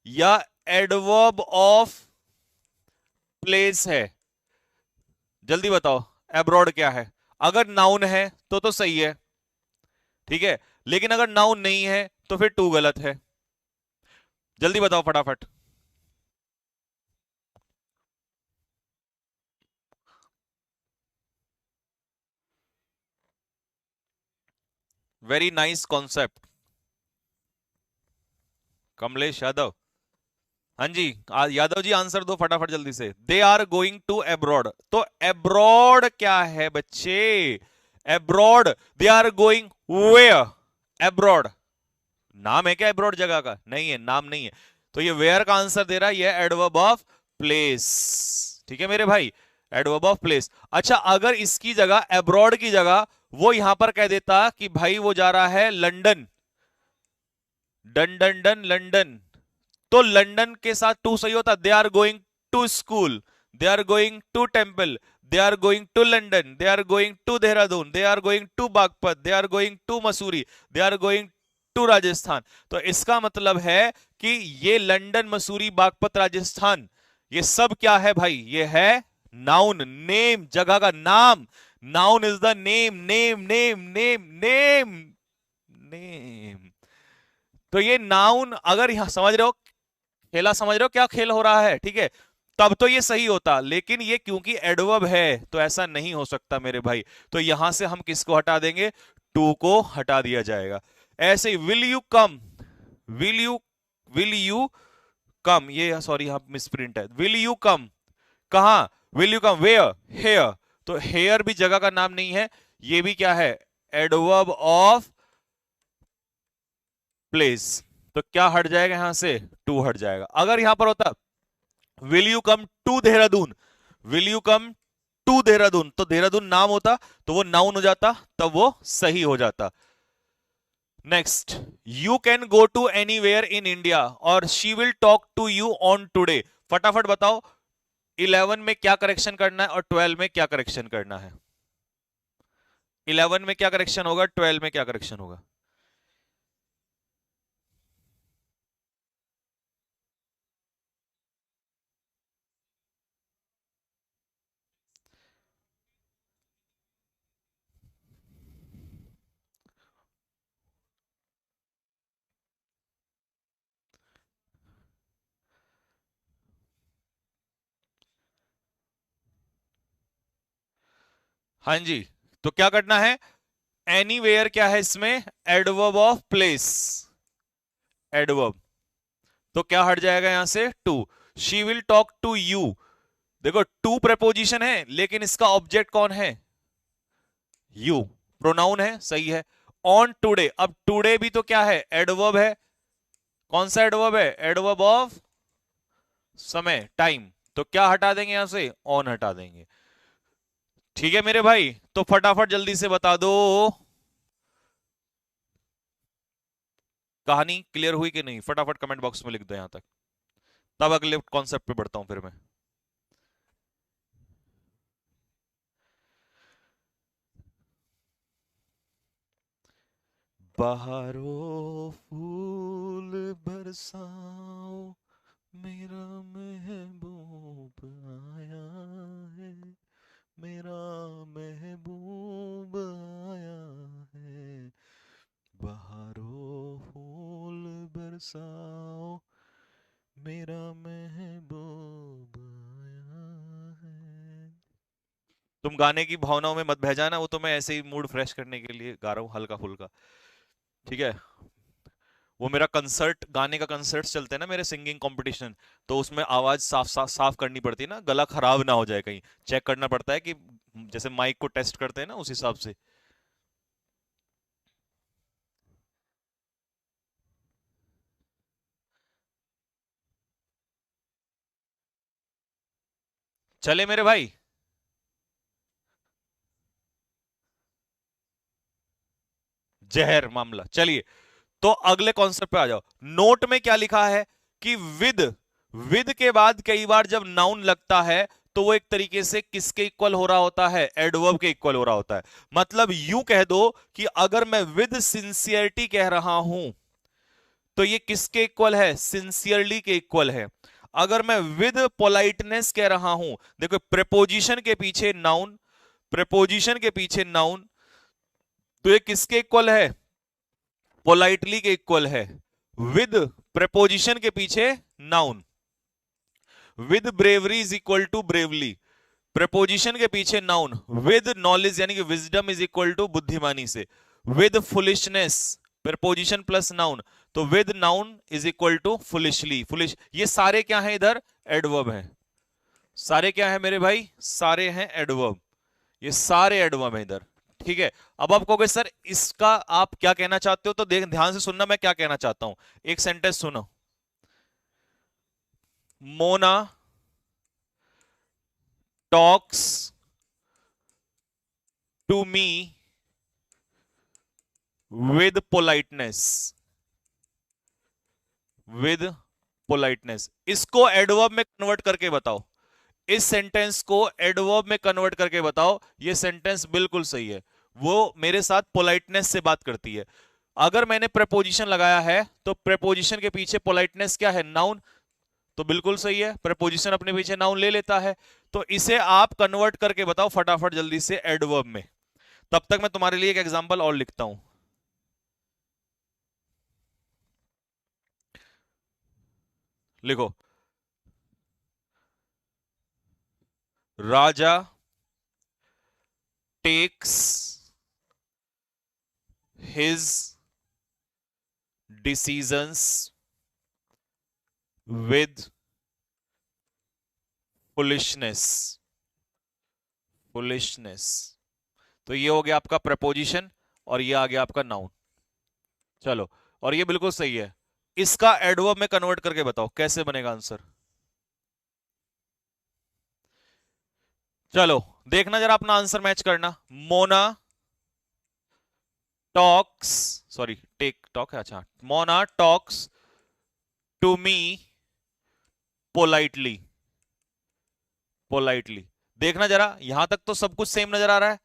या एडवर्ब ऑफ प्लेस है? जल्दी बताओ, एब्रॉड क्या है? अगर नाउन है तो सही है, ठीक है, लेकिन अगर नाउन नहीं है तो फिर टू गलत है। जल्दी बताओ फटाफट। Very nice concept Kamlesh Yadav. हाँ जी, यादव जी आंसर दो फटाफट जल्दी से। They are going to abroad, तो एब्रॉड क्या है बच्चे? Abroad, they are going where? Abroad नाम है क्या? एब्रॉड जगह का नहीं है, नाम नहीं है। तो ये वेयर का आंसर दे रहा है, ये एडवर्ब ऑफ प्लेस, ठीक है मेरे भाई, एडवर्ब ऑफ प्लेस। अच्छा, अगर इसकी जगह, एब्रॉड की जगह, वो यहां पर कह देता कि भाई वो जा रहा है London, done done done London, तो लंदन के साथ टू सही होता। They are going to school, they are going to temple, they are going to London, they are going to Dehradun, they are going to Baghpat, they are going to Mussoorie, they are going to Rajasthan. तो इसका मतलब है कि ये लंदन, मसूरी, बागपत, राजस्थान, ये सब क्या है भाई? ये है नाउन, नेम, जगह का नाम। Noun is the name, name name name name name. तो ये नाउन, अगर यहां समझ रहे हो खेला, समझ रहे हो क्या खेल हो रहा है, ठीक है, तब तो ये सही होता। लेकिन ये क्योंकि एडवर्ब है तो ऐसा नहीं हो सकता मेरे भाई। तो यहां से हम किसको हटा देंगे? टू को हटा दिया जाएगा। ऐसे ही will you come, will you, will you come, ये सॉरी यहां मिसप्रिंट है। विल यू कम, कहां? Will you come where? Here. तो हेयर भी जगह का नाम नहीं है, ये भी क्या है? Adverb of place. तो क्या हट जाएगा यहां से? टू हट जाएगा। अगर यहां पर होता will you come to Dehradun, will you come to Dehradun, तो देहरादून नाम होता, तो वो नाउन हो जाता, तब वो सही हो जाता। Next, you can go to anywhere in India और she will talk to you on today. फटाफट बताओ 11 में क्या करेक्शन करना है और 12 में क्या करेक्शन करना है? 11 में क्या करेक्शन होगा, 12 में क्या करेक्शन होगा? हाँ जी, तो क्या करना है? एनीवेयर क्या है इसमें? Adverb of place, adverb. तो क्या हट जाएगा यहां से? To. She will talk to you, देखो टू प्रपोजिशन है लेकिन इसका ऑब्जेक्ट कौन है? यू, प्रोनाउन है, सही है। ऑन टुडे, अब टुडे भी तो क्या है? एडवर्ब है। कौन सा एडवर्ब है? एडवर्ब ऑफ समय, टाइम, तो क्या हटा देंगे यहां से, ऑन हटा देंगे। ठीक है मेरे भाई, तो फटाफट जल्दी से बता दो, कहानी क्लियर हुई कि नहीं, फटाफट कमेंट बॉक्स में लिख दो यहां तक, तब अगले कॉन्सेप्ट पे बढ़ता हूं फिर मैं। बहारों फूल बरसाओ, मेरा महबूब आया है, मेरा महबूब आया है। बहारों फूल बरसाओ, मेरा महबूब आया है। तुम गाने की भावनाओं में मत बह जाना, वो तो मैं ऐसे ही मूड फ्रेश करने के लिए गा रहा हूँ हल्का फुल्का। ठीक है, वो मेरा कंसर्ट, गाने का कंसर्ट चलते हैं ना मेरे, सिंगिंग कंपटीशन, तो उसमें आवाज साफ साफ साफ करनी पड़ती है ना, गला खराब ना हो जाए कहीं, चेक करना पड़ता है कि जैसे माइक को टेस्ट करते हैं ना उस हिसाब से। चले मेरे भाई, जहर मामला, चलिए। तो अगले कॉन्सेप्ट पे आ जाओ। नोट में क्या लिखा है कि विद, विद के बाद कई बार जब नाउन लगता है तो वो एक तरीके से किसके इक्वल हो रहा होता है, एडवर्ब के इक्वल हो रहा होता है। मतलब यूं कह दो कि अगर मैं विद सिंसियरिटी कह रहा हूं तो ये किसके इक्वल है, सिंसियरली के इक्वल है। अगर मैं विद पोलाइटनेस कह रहा हूं, देखो प्रेपोजिशन के पीछे नाउन, प्रेपोजिशन के पीछे नाउन, तो ये किसके इक्वल है, पोलाइटली के इक्वल है। विद प्रेपोजिशन के पीछे noun, with bravery is equal to bravely, preposition के पीछे नाउन, विद नॉलेज यानी कि विजडम इज इक्वल टू बुद्धिमानी से, with foolishness preposition plus noun, तो with noun is equal to foolishly, foolish, ये सारे क्या है इधर, एडवर्ब है। सारे क्या है मेरे भाई, सारे हैं एडवर्ब, ये सारे एडवर्ब है इधर। ठीक है, अब आप कहोगे सर इसका आप क्या कहना चाहते हो, तो देख ध्यान से सुनना मैं क्या कहना चाहता हूं। एक सेंटेंस सुनो, Mona talks to me with politeness, with politeness, इसको एडवर्ब में कन्वर्ट करके बताओ, इस सेंटेंस को एडवर्ब में कन्वर्ट करके बताओ, ये सेंटेंस बिल्कुल सही है, वो मेरे साथ पोलाइटनेस से बात करती है। अगर मैंने प्रेपोजिशन लगाया है तो प्रेपोजिशन के पीछे पोलाइटनेस क्या है, नाउन, तो बिल्कुल सही है, प्रेपोजिशन अपने पीछे नाउन ले लेता है। तो इसे आप कन्वर्ट करके बताओ फटाफट जल्दी से एडवर्ब में, तब तक मैं तुम्हारे लिए एक एग्जांपल और लिखता हूं। लिखो, raja takes his decisions with foolishness, foolishness, तो ये हो गया आपका प्रपोजिशन और ये आ गया आपका नाउन। चलो, और ये बिल्कुल सही है, इसका एडवर्ब में कन्वर्ट करके बताओ कैसे बनेगा आंसर। चलो देखना जरा, अपना आंसर मैच करना। Mona talks, sorry take talk है, अच्छा, Mona talks to me politely, politely, देखना जरा यहां तक तो सब कुछ सेम नजर आ रहा है,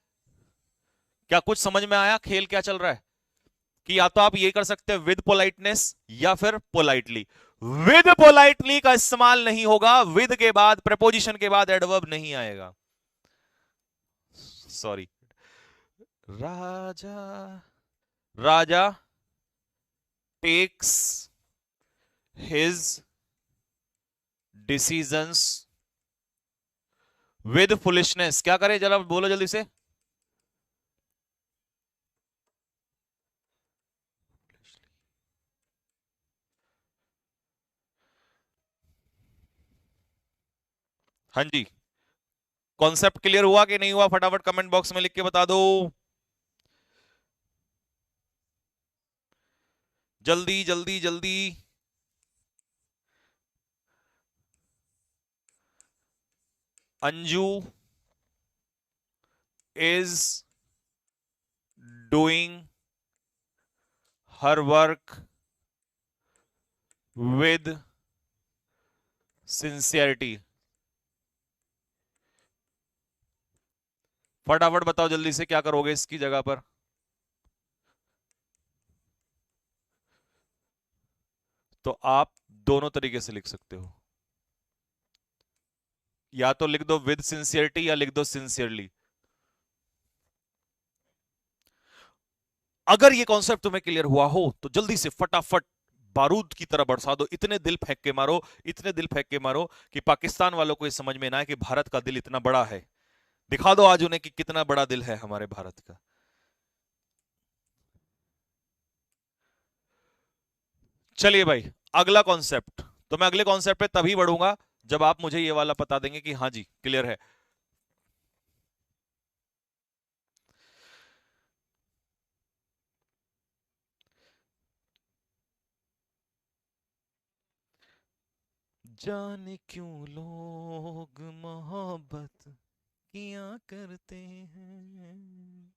क्या कुछ समझ में आया खेल क्या चल रहा है, कि या तो आप ये कर सकते हैं विद पोलाइटनेस या फिर पोलाइटली। विद पोलाइटली का इस्तेमाल नहीं होगा, विद के बाद प्रपोजिशन के बाद एडवर्ब नहीं आएगा, sorry. Raja, Raja takes his decisions with foolishness, क्या करे जरा बोलो जल्दी से, हाँ जी, कॉन्सेप्ट क्लियर हुआ कि नहीं हुआ, फटाफट कमेंट बॉक्स में लिख के बता दो, जल्दी जल्दी जल्दी। Anju is doing her work with sincerity. फटाफट बताओ जल्दी से, क्या करोगे इसकी जगह पर? तो आप दोनों तरीके से लिख सकते हो, या तो लिख दो विद सिंसियरिटी या लिख दो सिंसियरली। अगर ये कॉन्सेप्ट तुम्हें क्लियर हुआ हो तो जल्दी से फटाफट बारूद की तरह बरसा दो, इतने दिल फेंक के मारो, इतने दिल फेंक के मारो कि पाकिस्तान वालों को ये समझ में ना आए कि भारत का दिल इतना बड़ा है। दिखा दो आज उन्हें कि कितना बड़ा दिल है हमारे भारत का। चलिए भाई, अगला कॉन्सेप्ट। तो मैं अगले कॉन्सेप्ट पे तभी बढ़ूंगा जब आप मुझे ये वाला बता देंगे कि हाँ जी क्लियर है। जाने क्यों लोग मोहब्बत किया करते हैं,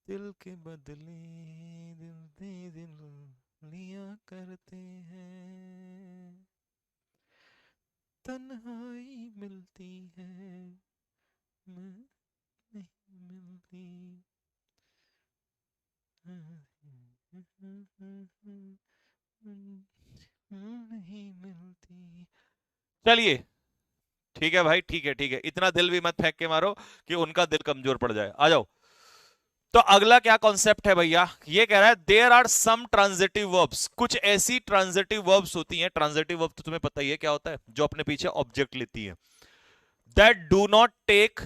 दिल के बदले दिल दे दिल लिया करते हैं, तन्हाई मिलती है नहीं मिलती। नहीं मिलती। चलिए, ठीक है भाई, ठीक है ठीक है, इतना दिल भी मत फेंक के मारो कि उनका दिल कमजोर पड़ जाए। आ जाओ। तो अगला क्या कॉन्सेप्ट है भैया, ये कह रहा है there are some transitive verbs. कुछ ऐसी ट्रांजिटिव वर्ब्स होती हैं, ट्रांजिटिव वर्ब तो तुम्हें पता ही है क्या होता है, जो अपने पीछे ऑब्जेक्ट लेती है, that do not take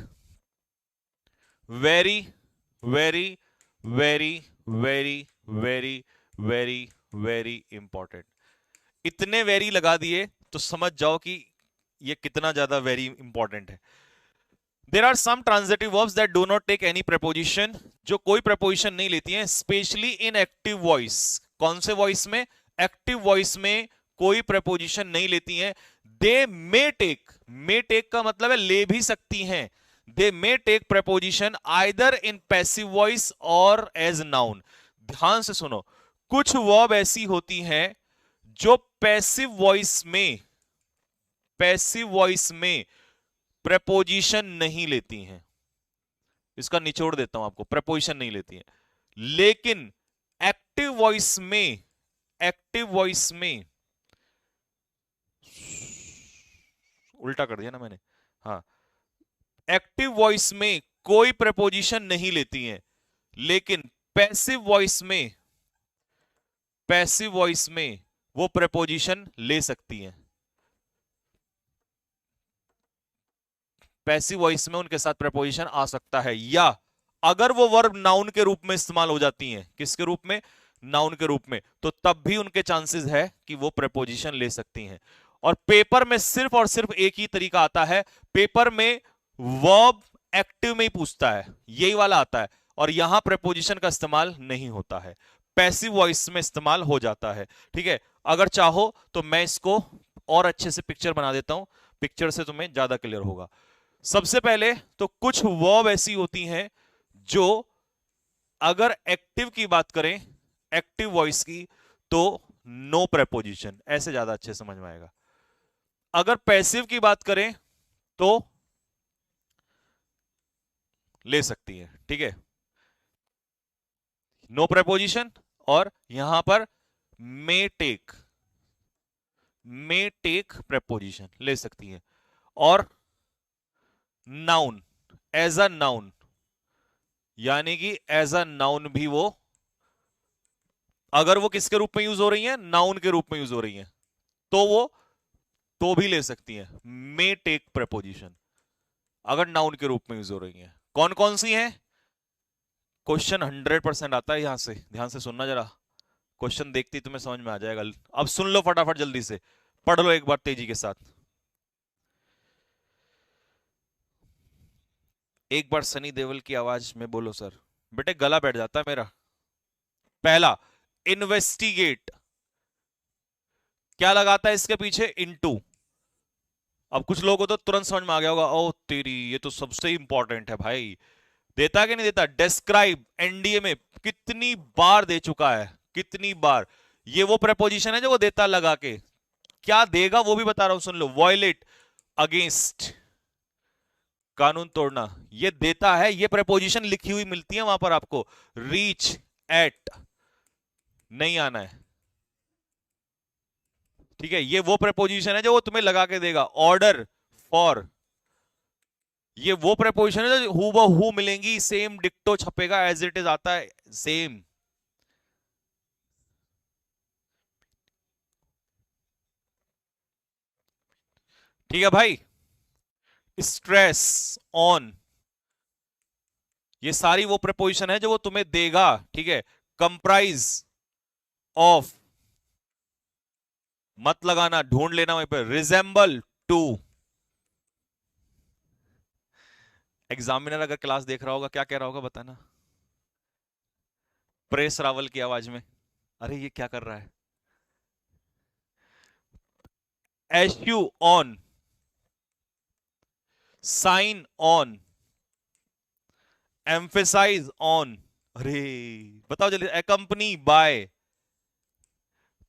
very very very very very very very important. इतने वेरी लगा दिए तो समझ जाओ कि ये कितना ज्यादा वेरी इंपॉर्टेंट है। There are some transitive verbs that do not take any preposition, जो कोई प्रेपोजिशन नहीं लेती हैं, स्पेशली इन एक्टिव वॉइस। कौन से वॉइस में? एक्टिव वॉइस में कोई प्रेपोजिशन नहीं लेती हैं। दे मे टेक का मतलब है ले भी सकती हैं। They may take preposition either in passive voice और एज नाउन। ध्यान से सुनो, कुछ वर्ब ऐसी होती हैं जो पैसिव वॉइस में प्रेपोजिशन नहीं लेती हैं। इसका निचोड़ देता हूं आपको, प्रेपोजिशन नहीं लेती हैं, लेकिन एक्टिव वॉइस में उल्टा कर दिया ना मैंने, हाँ, एक्टिव वॉइस में कोई प्रेपोजिशन नहीं लेती हैं, लेकिन पैसिव वॉइस में वो प्रेपोजिशन ले सकती हैं। पैसिव वॉइस में उनके साथ प्रेपोजिशन आ सकता है, या अगर वो वर्ब नाउन के रूप में इस्तेमाल हो जाती हैं, किसके रूप में? नाउन के रूप में, तो तब भी उनके चांसेस है कि वो प्रेपोजिशन ले सकती हैं। और पेपर में सिर्फ और सिर्फ एक ही तरीका आता है, पेपर में वर्ब एक्टिव में ही पूछता है, यही वाला आता है, और यहां प्रेपोजिशन का इस्तेमाल नहीं होता है, पैसिव वॉइस में इस्तेमाल हो जाता है। ठीक है, अगर चाहो तो मैं इसको और अच्छे से पिक्चर बना देता हूं, पिक्चर से तुम्हें ज्यादा क्लियर होगा। सबसे पहले तो कुछ वर्ब ऐसी होती हैं जो अगर एक्टिव की बात करें, एक्टिव वॉइस की, तो नो प्रेपोजिशन, ऐसे ज्यादा अच्छे समझ में आएगा। अगर पैसिव की बात करें तो ले सकती है। ठीक है, नो प्रेपोजिशन, और यहां पर मे टेक प्रेपोजिशन ले सकती है। और नाउन, एज अ नाउन, यानी कि एज अ नाउन भी वो, अगर वो किसके रूप में यूज हो रही है? नाउन के रूप में यूज हो रही है, तो वो तो भी ले सकती है मे टेक प्रेपोजिशन, अगर नाउन के रूप में यूज हो रही है। कौन कौन सी है? क्वेश्चन 100% आता है यहां से, ध्यान से सुनना जरा, क्वेश्चन देखती तुम्हें समझ में आ जाएगा। अब सुन लो फटाफट, जल्दी से पढ़ लो एक बार तेजी के साथ। एक बार सनी देओल की आवाज में बोलो सर, बेटे गला बैठ जाता है मेरा। पहला, इन्वेस्टिगेट, क्या लगाता है इसके पीछे? इनटू। अब कुछ लोगों को तो तुरंत समझ में आ गया होगा, ओ तेरी, ये तो सबसे इंपॉर्टेंट है भाई। देता कि नहीं देता? डिस्क्राइब एनडीए में कितनी बार दे चुका है, कितनी बार। ये वो प्रेपोजिशन है जो वो देता लगा के। क्या देगा वो भी बता रहा हूं, सुन लो। वॉयलेट, अगेंस्ट, कानून तोड़ना, ये देता है। ये प्रेपोजिशन लिखी हुई मिलती है वहां पर आपको। रीच, एट, नहीं आना है, ठीक है। ये वो प्रेपोजिशन है जो वो तुम्हें लगा के देगा। ऑर्डर, फॉर, ये वो प्रेपोजिशन है जो हु बहू मिलेंगी, सेम डिक्टो छपेगा, एज इट इज आता है सेम। ठीक है भाई। स्ट्रेस, ऑन, ये सारी वो प्रेपोजिशन है जो वो तुम्हें देगा, ठीक है। कंप्राइज ऑफ, मत लगाना, ढूंढ लेना वहीं पर। रिजेंबल टू, एग्जामिनर अगर क्लास देख रहा होगा क्या कह रहा होगा बताना, प्रेस रावल की आवाज में, अरे ये क्या कर रहा है। Issue on, sign on, emphasise on, अरे बताओ जल्दी। Accompany by,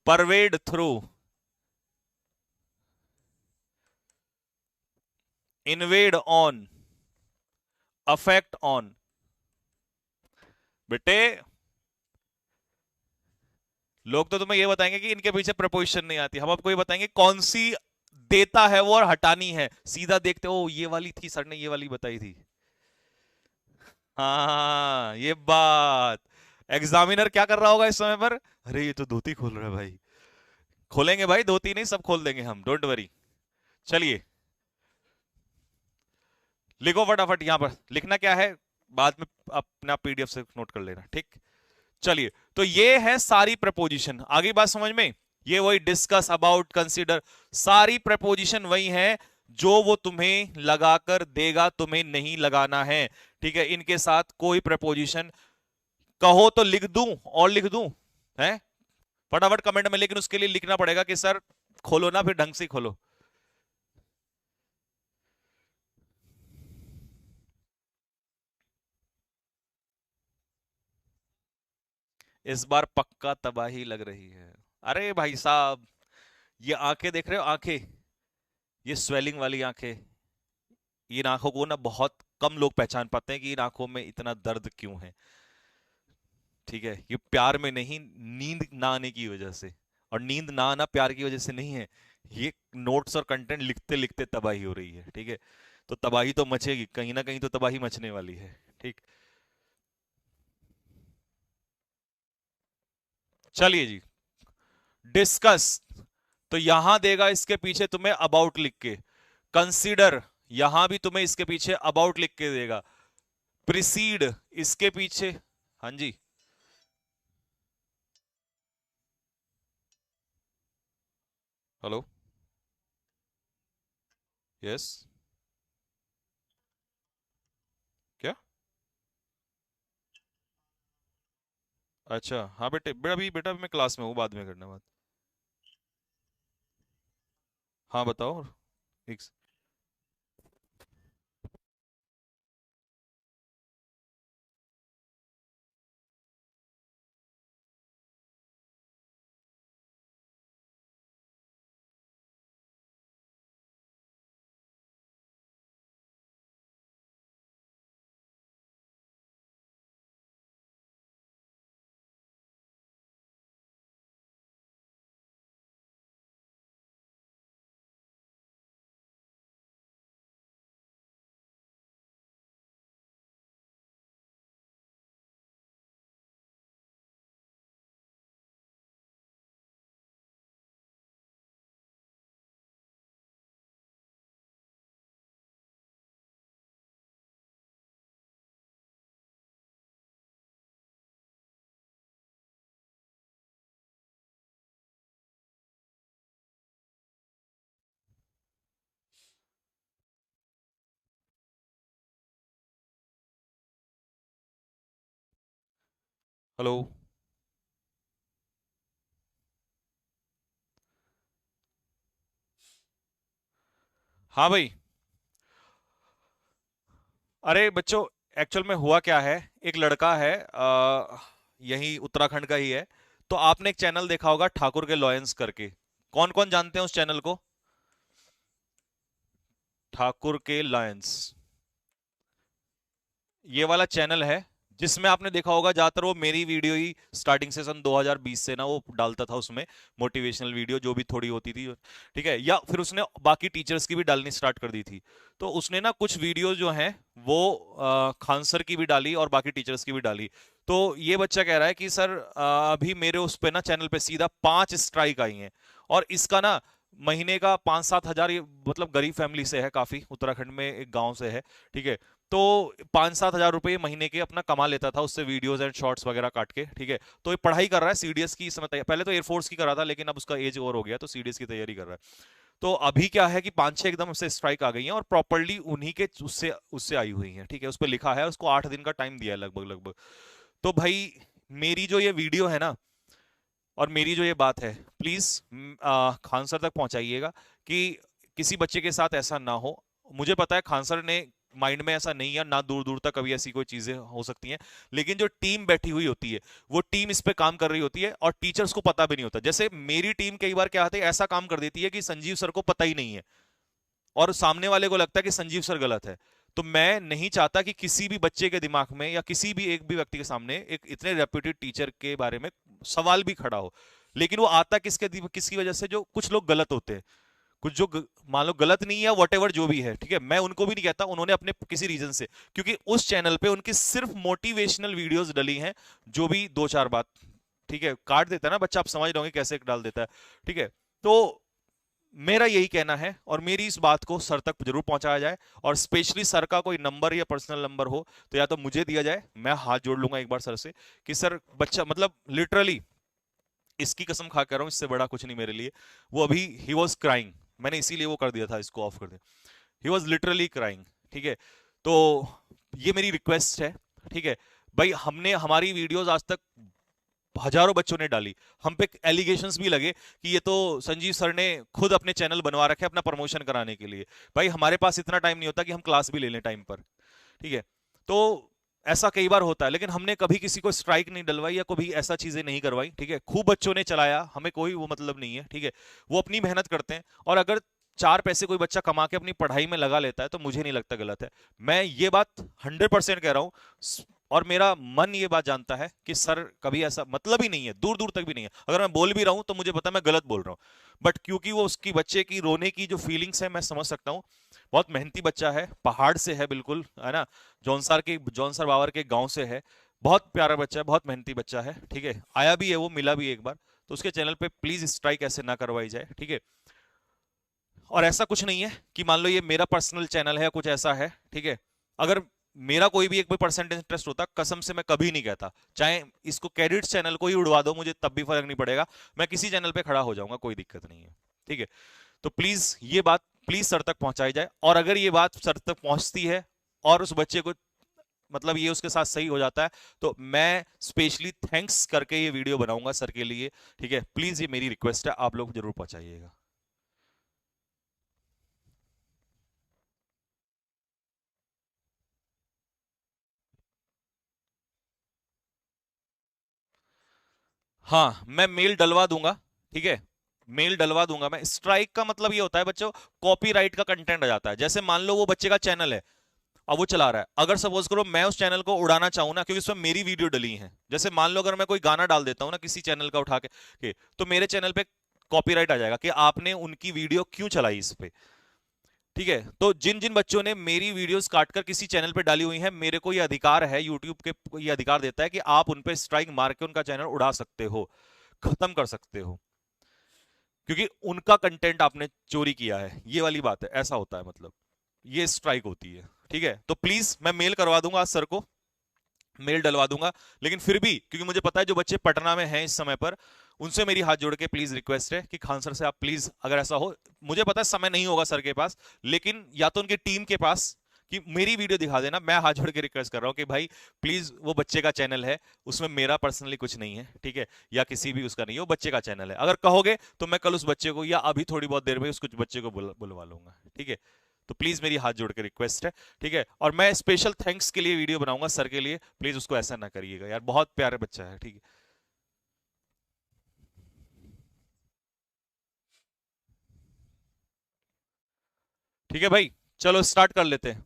pervade through, invade on, affect on. बेटे लोग तो तुम्हें ये बताएंगे कि इनके पीछे प्रपोजिशन नहीं आती, हम आपको ये बताएंगे कौन सी देता है वो और हटानी है। सीधा देखते हो ये वाली थी, सर ने ये वाली बताई थी। हाँ ये बात। एग्जामिनर क्या कर रहा होगा इस समय पर? अरे ये तो धोती खोल रहा है भाई। खोलेंगे भाई, धोती नहीं सब खोल देंगे हम, डोंट वरी। चलिए लिखो फटाफट, यहां पर लिखना क्या है बाद में अपना पीडीएफ से नोट कर लेना, ठीक। चलिए तो ये है सारी प्रपोजिशन, आगे बात समझ में। ये वही डिस्कस, अबाउट, कंसीडर, सारी प्रपोजिशन वही है जो वो तुम्हें लगाकर देगा, तुम्हें नहीं लगाना है, ठीक है। इनके साथ कोई प्रपोजिशन कहो तो लिख दूं और लिख दूं, है फटाफट कमेंट में, लेकिन उसके लिए लिखना पड़ेगा कि सर खोलो ना, फिर ढंग से खोलो। इस बार पक्का तबाही लग रही है। अरे भाई साहब, ये आंखें देख रहे हो, आंखें, ये स्वेलिंग वाली आंखें, इन आंखों को ना बहुत कम लोग पहचान पाते हैं कि इन आंखों में इतना दर्द क्यों है, ठीक है। ये प्यार में नहीं, नींद ना आने की वजह से। और नींद ना आना प्यार की वजह से नहीं है, ये नोट्स और कंटेंट लिखते लिखते तबाही हो रही है, ठीक है। तो तबाही तो मचेगी, कहीं ना कहीं तो तबाही मचने वाली है, ठीक। चलिए जी, डिस्कस, तो यहां देगा इसके पीछे तुम्हें अबाउट लिख के। कंसीडर, यहां भी तुम्हें इसके पीछे अबाउट लिख के देगा। प्रिसीड, इसके पीछे, हाँ जी, हेलो, यस, क्या? अच्छा हाँ बेटे, बेटा अभी मैं क्लास में हूँ, बाद में करना बात। हाँ बताओ। एक हेलो, हाँ भाई। अरे बच्चों, एक्चुअल में हुआ क्या है, एक लड़का है, यही उत्तराखंड का ही है। तो आपने एक चैनल देखा होगा ठाकुर के लॉयंस करके। कौन कौन जानते हैं उस चैनल को? ठाकुर के लॉयंस, ये वाला चैनल है जिसमें आपने देखा होगा ज्यादातर वो मेरी वीडियो ही स्टार्टिंग से सन 2020 से ना वो डालता था उसमें, मोटिवेशनल वीडियो जो भी थोड़ी होती थी, ठीक है। या फिर उसने बाकी टीचर्स की भी डालनी स्टार्ट कर दी थी। तो उसने ना कुछ वीडियो जो हैं वो खान सर की भी डाली और बाकी टीचर्स की भी डाली। तो ये बच्चा कह रहा है कि सर अभी मेरे उस पे ना चैनल पे सीधा 5 स्ट्राइक आई हैं, और इसका ना महीने का 5-7 हजार, ये मतलब गरीब फैमिली से है, काफी उत्तराखंड में एक गांव से है, ठीक है। तो 5-7 हजार रुपए महीने के अपना कमा लेता था उससे, वीडियोस एंड शॉर्ट्स वगैरह काट के, ठीक है। तो ये पढ़ाई कर रहा है सीडीएस की, इस समय पहले तो एयरफोर्स की कर रहा था, लेकिन अब उसका एज ओवर हो गया तो सीडीएस की तैयारी कर रहा है। तो अभी क्या है कि 5-6 एकदम से स्ट्राइक आ गई हैं और प्रॉपरली उन्हीं के उससे उससे आई हुई हैं, ठीक है। उस पर लिखा है, उसको 8 दिन का टाइम दिया है लगभग लगभग। तो भाई मेरी जो ये वीडियो है ना, और मेरी जो ये बात है, प्लीज खान सर तक पहुंचाइएगा कि किसी बच्चे के साथ ऐसा ना हो। मुझे पता है खान सर ने माइंड में ऐसा नहीं है, ना दूर दूर तक कभी ऐसी कोई चीजें हो सकती हैं, लेकिन जो टीम बैठी हुई होती है वो टीम इस पे काम कर रही होती है और टीचर्स को पता भी नहीं होता। जैसे मेरी टीम कई बार क्या होता है, ऐसा काम कर देती है कि संजीव सर को पता ही नहीं है और सामने वाले को लगता है कि संजीव सर गलत है। तो मैं नहीं चाहता कि किसी भी बच्चे के दिमाग में या किसी भी एक भी व्यक्ति के सामने एक इतने रेप्यूटेड टीचर के बारे में सवाल भी खड़ा हो। लेकिन वो आता किसकी वजह से, जो कुछ लोग गलत होते हैं, कुछ जो मान लो गलत नहीं है, वॉट जो भी है, ठीक है। मैं उनको भी नहीं कहता, उन्होंने अपने किसी रीजन से, क्योंकि उस चैनल पे उनकी सिर्फ मोटिवेशनल वीडियोस डली हैं, जो भी 2-4 बात, ठीक है, काट देता है ना बच्चा, आप समझ रहे होंगे कैसे डाल देता है, ठीक है। तो मेरा यही कहना है और मेरी इस बात को सर तक जरूर पहुंचाया जाए, और स्पेशली सर का कोई नंबर या पर्सनल नंबर हो तो या तो मुझे दिया जाए, मैं हाथ जोड़ लूंगा एक बार सर से कि सर बच्चा, मतलब लिटरली इसकी कसम खा कर रहा हूं, इससे बड़ा कुछ नहीं मेरे लिए। वो अभी ही वॉज क्राइंग, मैंने इसीलिए वो कर दिया था, इसको ऑफ कर दिया। ही वॉज लिटरली क्राइंग, ठीक है। तो ये मेरी रिक्वेस्ट है, ठीक है भाई। हमने हमारी वीडियोस आज तक हजारों बच्चों ने डाली, हम पे एलिगेशंस भी लगे कि ये तो संजीव सर ने खुद अपने चैनल बनवा रखे अपना प्रमोशन कराने के लिए। भाई हमारे पास इतना टाइम नहीं होता कि हम क्लास भी ले लें टाइम पर, ठीक है। तो ऐसा कई बार होता है, लेकिन हमने कभी किसी को स्ट्राइक नहीं डलवाई या कभी ऐसा चीजें नहीं करवाई, ठीक है। खूब बच्चों ने चलाया, हमें कोई वो मतलब नहीं है, ठीक है। वो अपनी मेहनत करते हैं, और अगर 4 पैसे कोई बच्चा कमा के अपनी पढ़ाई में लगा लेता है तो मुझे नहीं लगता गलत है। मैं ये बात 100% कह रहा हूं, और मेरा मन ये बात जानता है कि सर कभी ऐसा मतलब ही नहीं है, दूर दूर तक भी नहीं है। अगर मैं बोल भी रहा हूं तो मुझे पता है मैं गलत बोल रहा हूं, बट क्योंकि वो उसकी बच्चे की रोने की जो फीलिंग्स है मैं समझ सकता हूं। बहुत मेहनती बच्चा है, पहाड़ से है बिल्कुल, है ना, जौनसर बावर के गांव से है। बहुत प्यारा बच्चा है, बहुत मेहनती बच्चा है, ठीक है। आया भी है वो, मिला भी एक बार। तो उसके चैनल पे प्लीज स्ट्राइक ऐसे ना करवाई जाए, ठीक है। और ऐसा कुछ नहीं है कि मान लो ये मेरा पर्सनल चैनल है, कुछ ऐसा है, ठीक है। अगर मेरा कोई भी एक भी परसेंट इंटरेस्ट होता, कसम से मैं कभी नहीं कहता, चाहे इसको क्रेडिट्स चैनल को ही उड़वा दो मुझे तब भी फर्क नहीं पड़ेगा, मैं किसी चैनल पे खड़ा हो जाऊंगा, कोई दिक्कत नहीं है, ठीक है। तो प्लीज ये बात प्लीज सर तक पहुंचाई जाए, और अगर ये बात सर तक पहुंचती है और उस बच्चे को मतलब ये उसके साथ सही हो जाता है, तो मैं स्पेशली थैंक्स करके ये वीडियो बनाऊंगा सर के लिए, ठीक है। प्लीज ये मेरी रिक्वेस्ट है, आप लोग जरूर पहुंचाइएगा। हाँ मैं मेल डलवा दूंगा, ठीक है। मेल डलवा दूंगा मैं। स्ट्राइक का मतलब ये होता है बच्चों, कॉपीराइट का कंटेंट आ जाता है। जैसे मान लो वो बच्चे का चैनल है, अब वो चला रहा है, अगर सपोज करो मैं उस चैनल को उड़ाना चाहूं ना, क्योंकि उसमें मेरी वीडियो डली है, जैसे मान लो अगर मैं कोई गाना डाल देता हूं ना किसी चैनल का उठा के तो मेरे चैनल पे कॉपीराइट आ जाएगा कि आपने उनकी वीडियो क्यों चलाई इस पे, ठीक है। तो जिन जिन बच्चों ने मेरी वीडियोस काटकर किसी चैनल पे डाली हुई हैं, मेरे को ये अधिकार है, यूट्यूब के ये अधिकार देता है कि आप उन पे स्ट्राइक मार के उनका चैनल उड़ा सकते हो, खत्म कर सकते हो, क्योंकि उनका कंटेंट आपने चोरी किया है। ये वाली बात है, ऐसा होता है, मतलब ये स्ट्राइक होती है, ठीक है। तो प्लीज मैं मेल करवा दूंगा आज सर को, मेल डलवा दूंगा। लेकिन फिर भी क्योंकि मुझे पता है जो बच्चे पटना में हैं इस समय पर, उनसे मेरी हाथ जोड़ के प्लीज रिक्वेस्ट है कि खान सर से आप प्लीज, अगर ऐसा हो, मुझे पता है समय नहीं होगा सर के पास, लेकिन या तो उनकी टीम के पास कि मेरी वीडियो दिखा देना। मैं हाथ जोड़ के रिक्वेस्ट कर रहा हूं कि भाई प्लीज, वो बच्चे का चैनल है, उसमें मेरा पर्सनली कुछ नहीं है, ठीक है, या किसी भी उसका नहीं है, वो बच्चे का चैनल है। अगर कहोगे तो मैं कल उस बच्चे को या अभी थोड़ी बहुत देर में उस कुछ बच्चे को बुलवा लूंगा, ठीक है। तो प्लीज मेरी हाथ जोड़ के रिक्वेस्ट है, ठीक है। और मैं स्पेशल थैंक्स के लिए वीडियो बनाऊंगा सर के लिए, प्लीज उसको ऐसा ना करिएगा यार, बहुत प्यारे बच्चा है, ठीक है। ठीक है भाई, चलो स्टार्ट कर लेते हैं।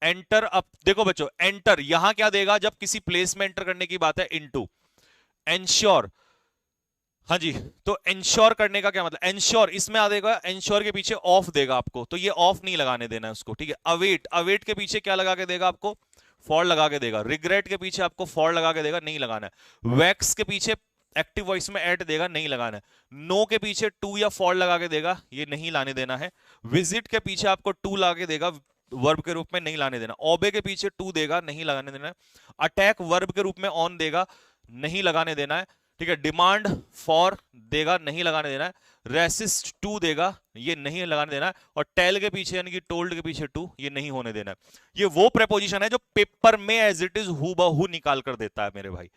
एंटर, अब देखो बच्चों, एंटर यहां क्या देगा जब किसी प्लेस में एंटर करने की बात है, इनटू। एंश्योर, हाँ जी, तो एंश्योर करने का क्या मतलब, एंश्योर इसमें आ देगा, एंश्योर के पीछे ऑफ देगा आपको, तो ये ऑफ नहीं लगाने देना है उसको, ठीक है। अवेट, अवेट के पीछे क्या लगा के देगा आपको, फॉर लगा के देगा। रिग्रेट के पीछे आपको फॉर लगा के देगा, नहीं लगाना है। वैक्स के पीछे एक्टिव वॉइस में एट देगा, नहीं लगाना है। नो के पीछे टू या फॉर लगा के देगा, ये नहीं लाने देना है। विजिट के पीछे आपको टू लगा के देगा वर्ब के रूप में, नहीं लाने देना। ओबे के पीछे टू देगा, नहीं लगाने देना है। अटैक वर्ब के रूप में ऑन देगा, नहीं लगाने देना है, ठीक है। डिमांड फॉर देगा, नहीं लगाने देना है। रेसिस्ट टू देगा, ये नहीं लगाने देना है। और टेल के पीछे यानी कि टोल्ड के पीछे टू, ये नहीं होने देना है। ये वो प्रेपोजिशन है जो पेपर में एज इट इज हु बहू निकाल कर देता है मेरे भाई,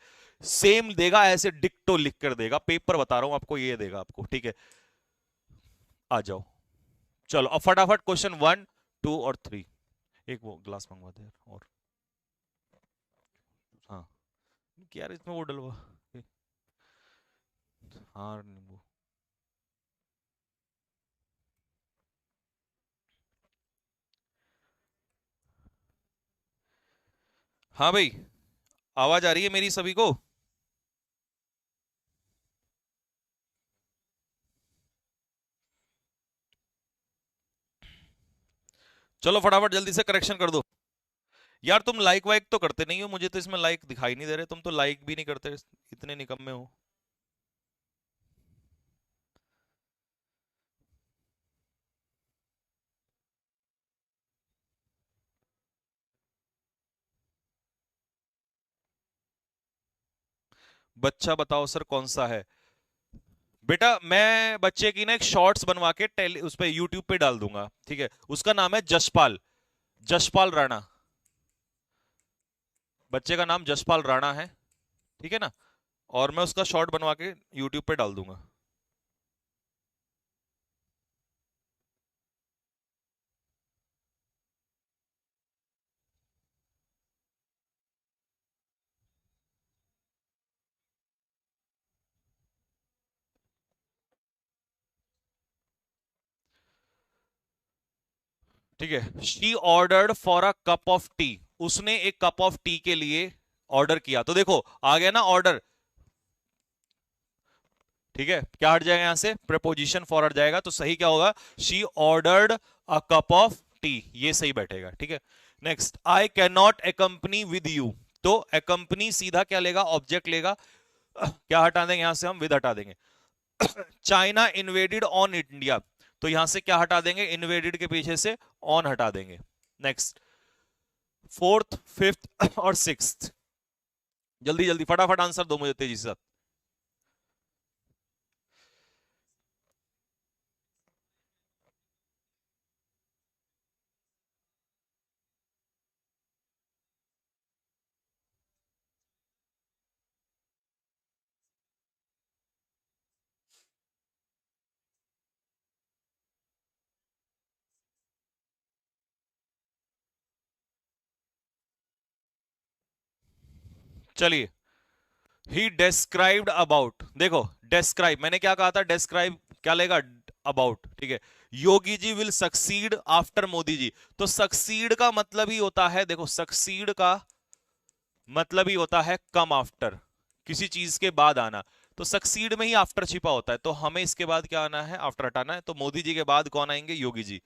सेम देगा, ऐसे डिक्टो लिख कर देगा, पेपर बता रहा हूं आपको, ये देगा आपको, ठीक है। आ जाओ, चलो अब फटाफट क्वेश्चन 1, 2 और 3। एक वो ग्लास मंगवा दे यार, और हाँ क्या यार इसमें वो डलवा, हाँ नींबू। हाँ भाई, आवाज आ रही है मेरी सभी को? चलो फटाफट जल्दी से करेक्शन कर दो यार। तुम लाइक वाइक तो करते नहीं हो, मुझे तो इसमें लाइक दिखाई नहीं दे रहे, तुम तो लाइक भी नहीं करते, इतने निकम्मे हो। बच्चा बताओ सर कौन सा है? बेटा मैं बच्चे की ना एक शॉर्ट्स बनवा के उस पे यूट्यूब पे डाल दूंगा, ठीक है। उसका नाम है जसपाल, जसपाल राणा। बच्चे का नाम जसपाल राणा है, ठीक है ना। और मैं उसका शॉर्ट बनवा के यूट्यूब पे डाल दूंगा। ठीक है, she ordered for a cup of T, उसने एक कप ऑफ टी के लिए ऑर्डर किया, तो देखो आ गया ना ऑर्डर, ठीक है। क्या हट जाएगा यहां से, प्रेपोजिशन फॉर हट जाएगा, तो सही क्या होगा, she ordered a cup of tea, ये सही बैठेगा, ठीक है। Next, I cannot accompany with you, तो एकम्पनी सीधा क्या लेगा, ऑब्जेक्ट लेगा, क्या हटा देंगे यहां से हम, विद हटा देंगे। चाइना इन्वेडेड ऑन इंडिया, तो यहां से क्या हटा देंगे, इन्वेडेड के पीछे से ऑन हटा देंगे। नेक्स्ट, फोर्थ, फिफ्थ और सिक्स्थ, जल्दी जल्दी फटाफट आंसर दो मुझे तेजी से। चलिए, ही डिस्क्राइब्ड अबाउट, देखो डिस्क्राइब मैंने क्या कहा था, डिस्क्राइब क्या लेगा, अबाउट, ठीक है। Yogi ji will succeed after Modi ji, तो सक्सीड का मतलब ही होता है, देखो सक्सीड का मतलब ही होता है कम आफ्टर, किसी चीज के बाद आना, तो सक्सीड में ही आफ्टर छिपा होता है, तो हमें इसके बाद क्या आना है, आफ्टर हटाना है, तो मोदी जी के बाद कौन आएंगे, Yogi ji.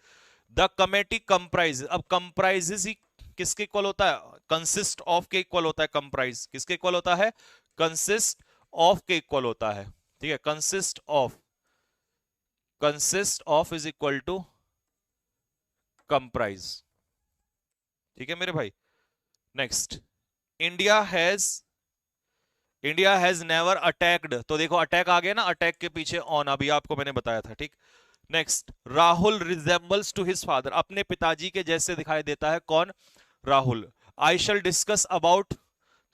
The committee comprise, अब कंप्राइजेस ही किसके इक्वल होता है, कंसिस्ट ऑफ के इक्वल होता है, कंप्राइज किसके इक्वल होता है, कंसिस्ट ऑफ के इक्वल होता है, ठीक है। Consist of is equal to comprise, ठीक है मेरे भाई। Next, India has India has never attacked, तो देखो अटैक आ गया ना, अटैक के पीछे ऑन, अभी आपको मैंने बताया था, ठीक। Next, Rahul resembles to his father, अपने पिताजी के जैसे दिखाई देता है, कौन, Rahul. I shall discuss about,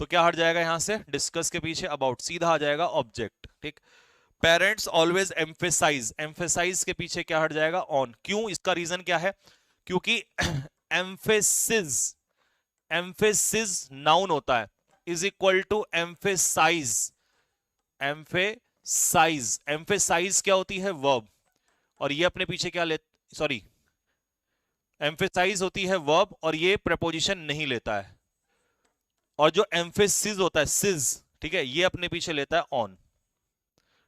तो क्या हट जाएगा यहां से, डिस्कस के पीछे अबाउट, सीधा आ जाएगा ऑब्जेक्ट, ठीक। पेरेंट्स ऑलवेज एम्फेसाइज, एम्फेसाइज के पीछे क्या हट जाएगा? ऑन। क्यों? इसका रीजन क्या है? क्योंकि एम्फेसिस, एम्फेसिस नाउन होता है, is equal to emphasize, emphasize, emphasize क्या होती है? वर्ब। और ये अपने पीछे क्या ले, सॉरी, एम्फेसाइज होती है वर्ब और ये प्रेपोजिशन नहीं लेता है। और जो एम्फेसिस होता है, सिज, ठीक है, ये अपने पीछे लेता है ऑन।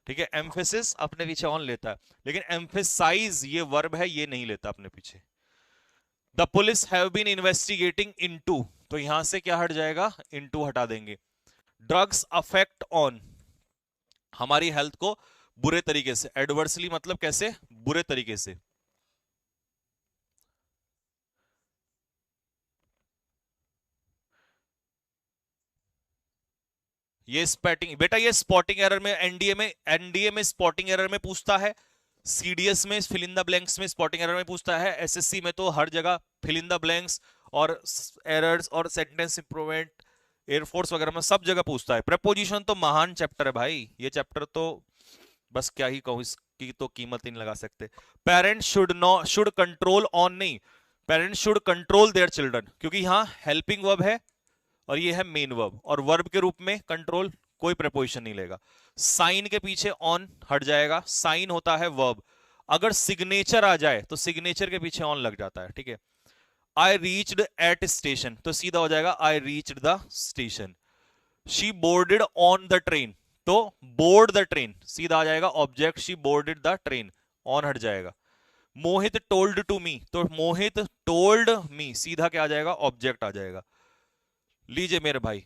ठीक है, एम्फेसिस अपने पीछे ऑन लेता है, लेकिन एम्फेसाइज ये वर्ब है, ये नहीं लेता अपने पीछे। The police have been investigating into, तो यहां से क्या हट जाएगा? इनटू हटा देंगे। ड्रग्स अफेक्ट ऑन, हमारी हेल्थ को बुरे तरीके से, एडवर्सली मतलब कैसे? बुरे तरीके से। ये स्पॉटिंग, बेटा ये स्पॉटिंग एरर में, एनडीए में स्पॉटिंग एरर में पूछता है, सीडीएस में फिल इन द ब्लैंक्स में स्पॉटिंग एरर में पूछता है, एसएससी में तो हर जगह फिल इन द ब्लैंक्स और एरर्स और सेंटेंस इंप्रूवमेंट, एयरफोर्स वगैरह में सब जगह पूछता है। प्रपोजिशन तो महान चैप्टर है भाई, ये चैप्टर तो बस क्या ही कहूं, इसकी तो कीमत ही नहीं लगा सकते। पेरेंट्स शुड कंट्रोल ऑन, नहीं, parents should control their children, क्योंकि यहां हेल्पिंग वर्ब है और ये है मेन वर्ब, और वर्ब के रूप में कंट्रोल कोई प्रपोजिशन नहीं लेगा। साइन के पीछे ऑन हट जाएगा, साइन होता है वर्ब। अगर सिग्नेचर आ जाए तो सिग्नेचर के पीछे ऑन लग जाता है, ठीक है। आई रीच्ड एट स्टेशन, तो सीधा हो जाएगा I reached the station. She boarded on the train, तो बोर्ड द ट्रेन सीधा आ जाएगा object, she boarded the train, on हट जाएगा। मोहित टोल्ड टू मी, तो मोहित टोल्ड मी सीधा क्या आ जाएगा? ऑब्जेक्ट आ जाएगा। लीजिए मेरे भाई,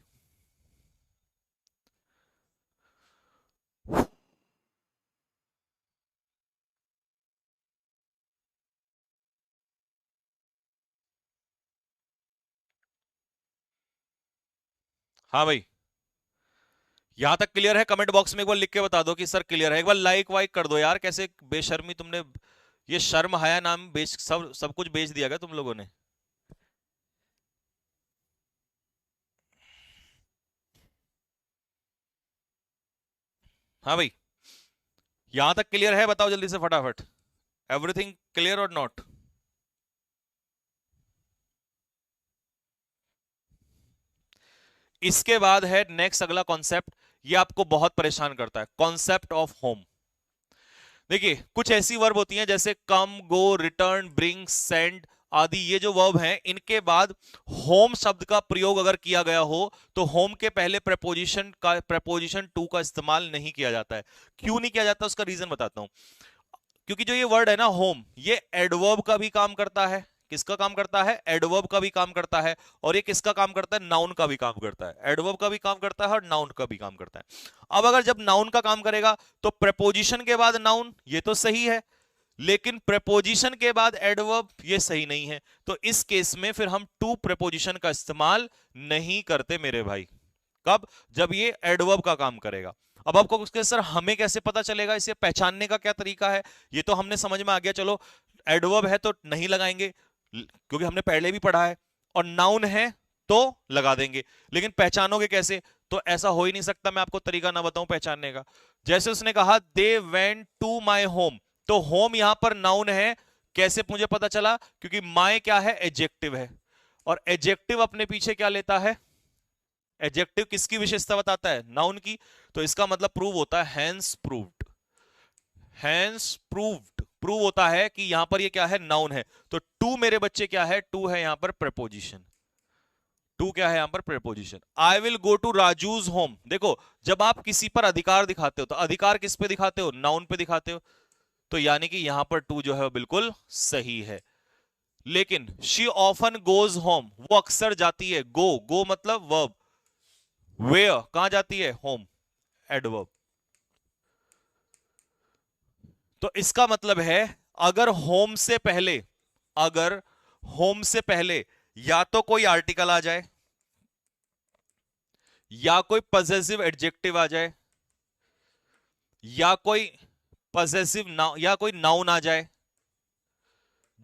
हाँ भाई, यहां तक क्लियर है? कमेंट बॉक्स में एक बार लिख के बता दो कि सर क्लियर है। एक बार लाइक वाइक कर दो यार, कैसे बेशर्मी तुमने, ये शर्म हया नाम बेच, सब सब कुछ बेच दिया गया तुम लोगों ने। हाँ भाई, यहां तक क्लियर है? बताओ जल्दी से फटाफट, एवरीथिंग क्लियर और नॉट? इसके बाद है नेक्स्ट अगला कॉन्सेप्ट, ये आपको बहुत परेशान करता है, कॉन्सेप्ट ऑफ होम। देखिए कुछ ऐसी वर्ब होती हैं जैसे कम, गो, रिटर्न, ब्रिंग, सेंड आदि, ये जो वर्ब हैं इनके बाद होम शब्द का प्रयोग अगर किया गया हो तो होम के पहले प्रपोजिशन टू का इस्तेमाल नहीं किया जाता है। क्यों नहीं किया जाता? उसका रीजन बताता हूं। क्योंकि जो ये वर्ड है ना होम, ये एडवर्ब का भी काम करता है। किसका काम करता है? एडवर्ब का भी काम करता है। और ये किसका काम करता है? नाउन का भी काम करता है। एडवर्ब का भी काम करता है और नाउन का भी काम करता है। अब अगर जब नाउन का काम करेगा तो प्रपोजिशन के बाद नाउन, ये तो सही है, लेकिन प्रपोजिशन के बाद एडवर्ब, ये सही नहीं है। तो इस केस में फिर हम टू प्रपोजिशन का इस्तेमाल नहीं करते मेरे भाई। कब? जब ये एडवर्ब का काम करेगा। अब आपको उसके सर हमें कैसे पता चलेगा, इसे पहचानने का क्या तरीका है? ये तो हमने समझ में आ गया, चलो एडवर्ब है तो नहीं लगाएंगे क्योंकि हमने पहले भी पढ़ा है, और नाउन है तो लगा देंगे। लेकिन पहचानोगे कैसे? तो ऐसा हो ही नहीं सकता मैं आपको तरीका ना बताऊं पहचानने का। जैसे उसने कहा they went to my home, तो होम यहां पर नाउन है। कैसे मुझे पता चला? क्योंकि माई क्या है? एडजेक्टिव है, और एडजेक्टिव अपने पीछे क्या लेता है? एडजेक्टिव किसकी विशेषता बताता है? नाउन की। तो इसका मतलब प्रूव होता है hence proved, hence proved, prove होता है कि यहां पर ये क्या है? नाउन है। तो टू मेरे बच्चे क्या है? टू है यहां पर प्रपोजिशन। टू क्या है यहां पर? Preposition. I will go to Raju's home, देखो जब आप किसी पर अधिकार दिखाते हो तो अधिकार किस पे दिखाते हो? नाउन पे दिखाते हो। तो यानी कि यहां पर टू जो है वो बिल्कुल सही है। लेकिन शी ऑफन गोज होम, वो अक्सर जाती है। गो, गो मतलब वर्ब, वेयर कहां जाती है? Home, adverb. तो इसका मतलब है अगर होम से पहले, अगर होम से पहले या तो कोई आर्टिकल आ जाए, या कोई पजेसिव एडजेक्टिव आ जाए, या कोई पजेसिव नाउन, या कोई नाउन आ जाए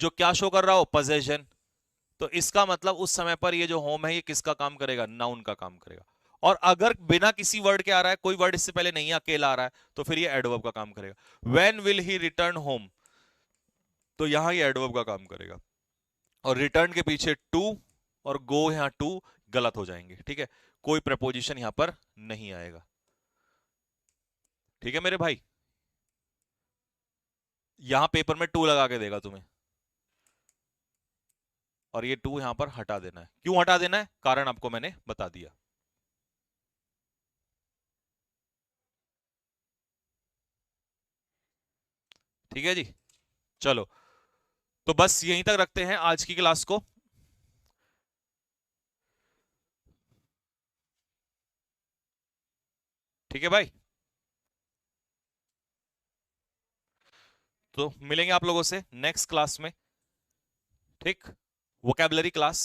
जो क्या शो कर रहा हो? पोजेशन। तो इसका मतलब उस समय पर ये जो होम है ये किसका काम करेगा? नाउन का काम करेगा। और अगर बिना किसी वर्ड के आ रहा है, कोई वर्ड इससे पहले नहीं है, अकेला आ रहा है, तो फिर ये एडवर्ब का काम करेगा। When will he return home, तो यहां ये एडवर्ब का काम करेगा। और रिटर्न के पीछे टू और गो यहां टू गलत हो जाएंगे, ठीक है, कोई प्रपोजिशन यहां पर नहीं आएगा। ठीक है मेरे भाई, यहां पेपर में टू लगा के देगा तुम्हें, और ये टू यहां पर हटा देना है। क्यों हटा देना है, कारण आपको मैंने बता दिया। ठीक है जी, चलो, तो बस यहीं तक रखते हैं आज की क्लास को। ठीक है भाई, तो मिलेंगे आप लोगों से नेक्स्ट क्लास में, ठीक, वोकैबुलरी क्लास।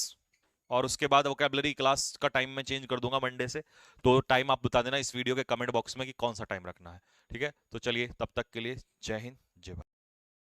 और उसके बाद वोकैबुलरी क्लास का टाइम मैं चेंज कर दूंगा मंडे से, तो टाइम आप बता देना इस वीडियो के कमेंट बॉक्स में कि कौन सा टाइम रखना है। ठीक है, तो चलिए तब तक के लिए जय हिंद जय भारत।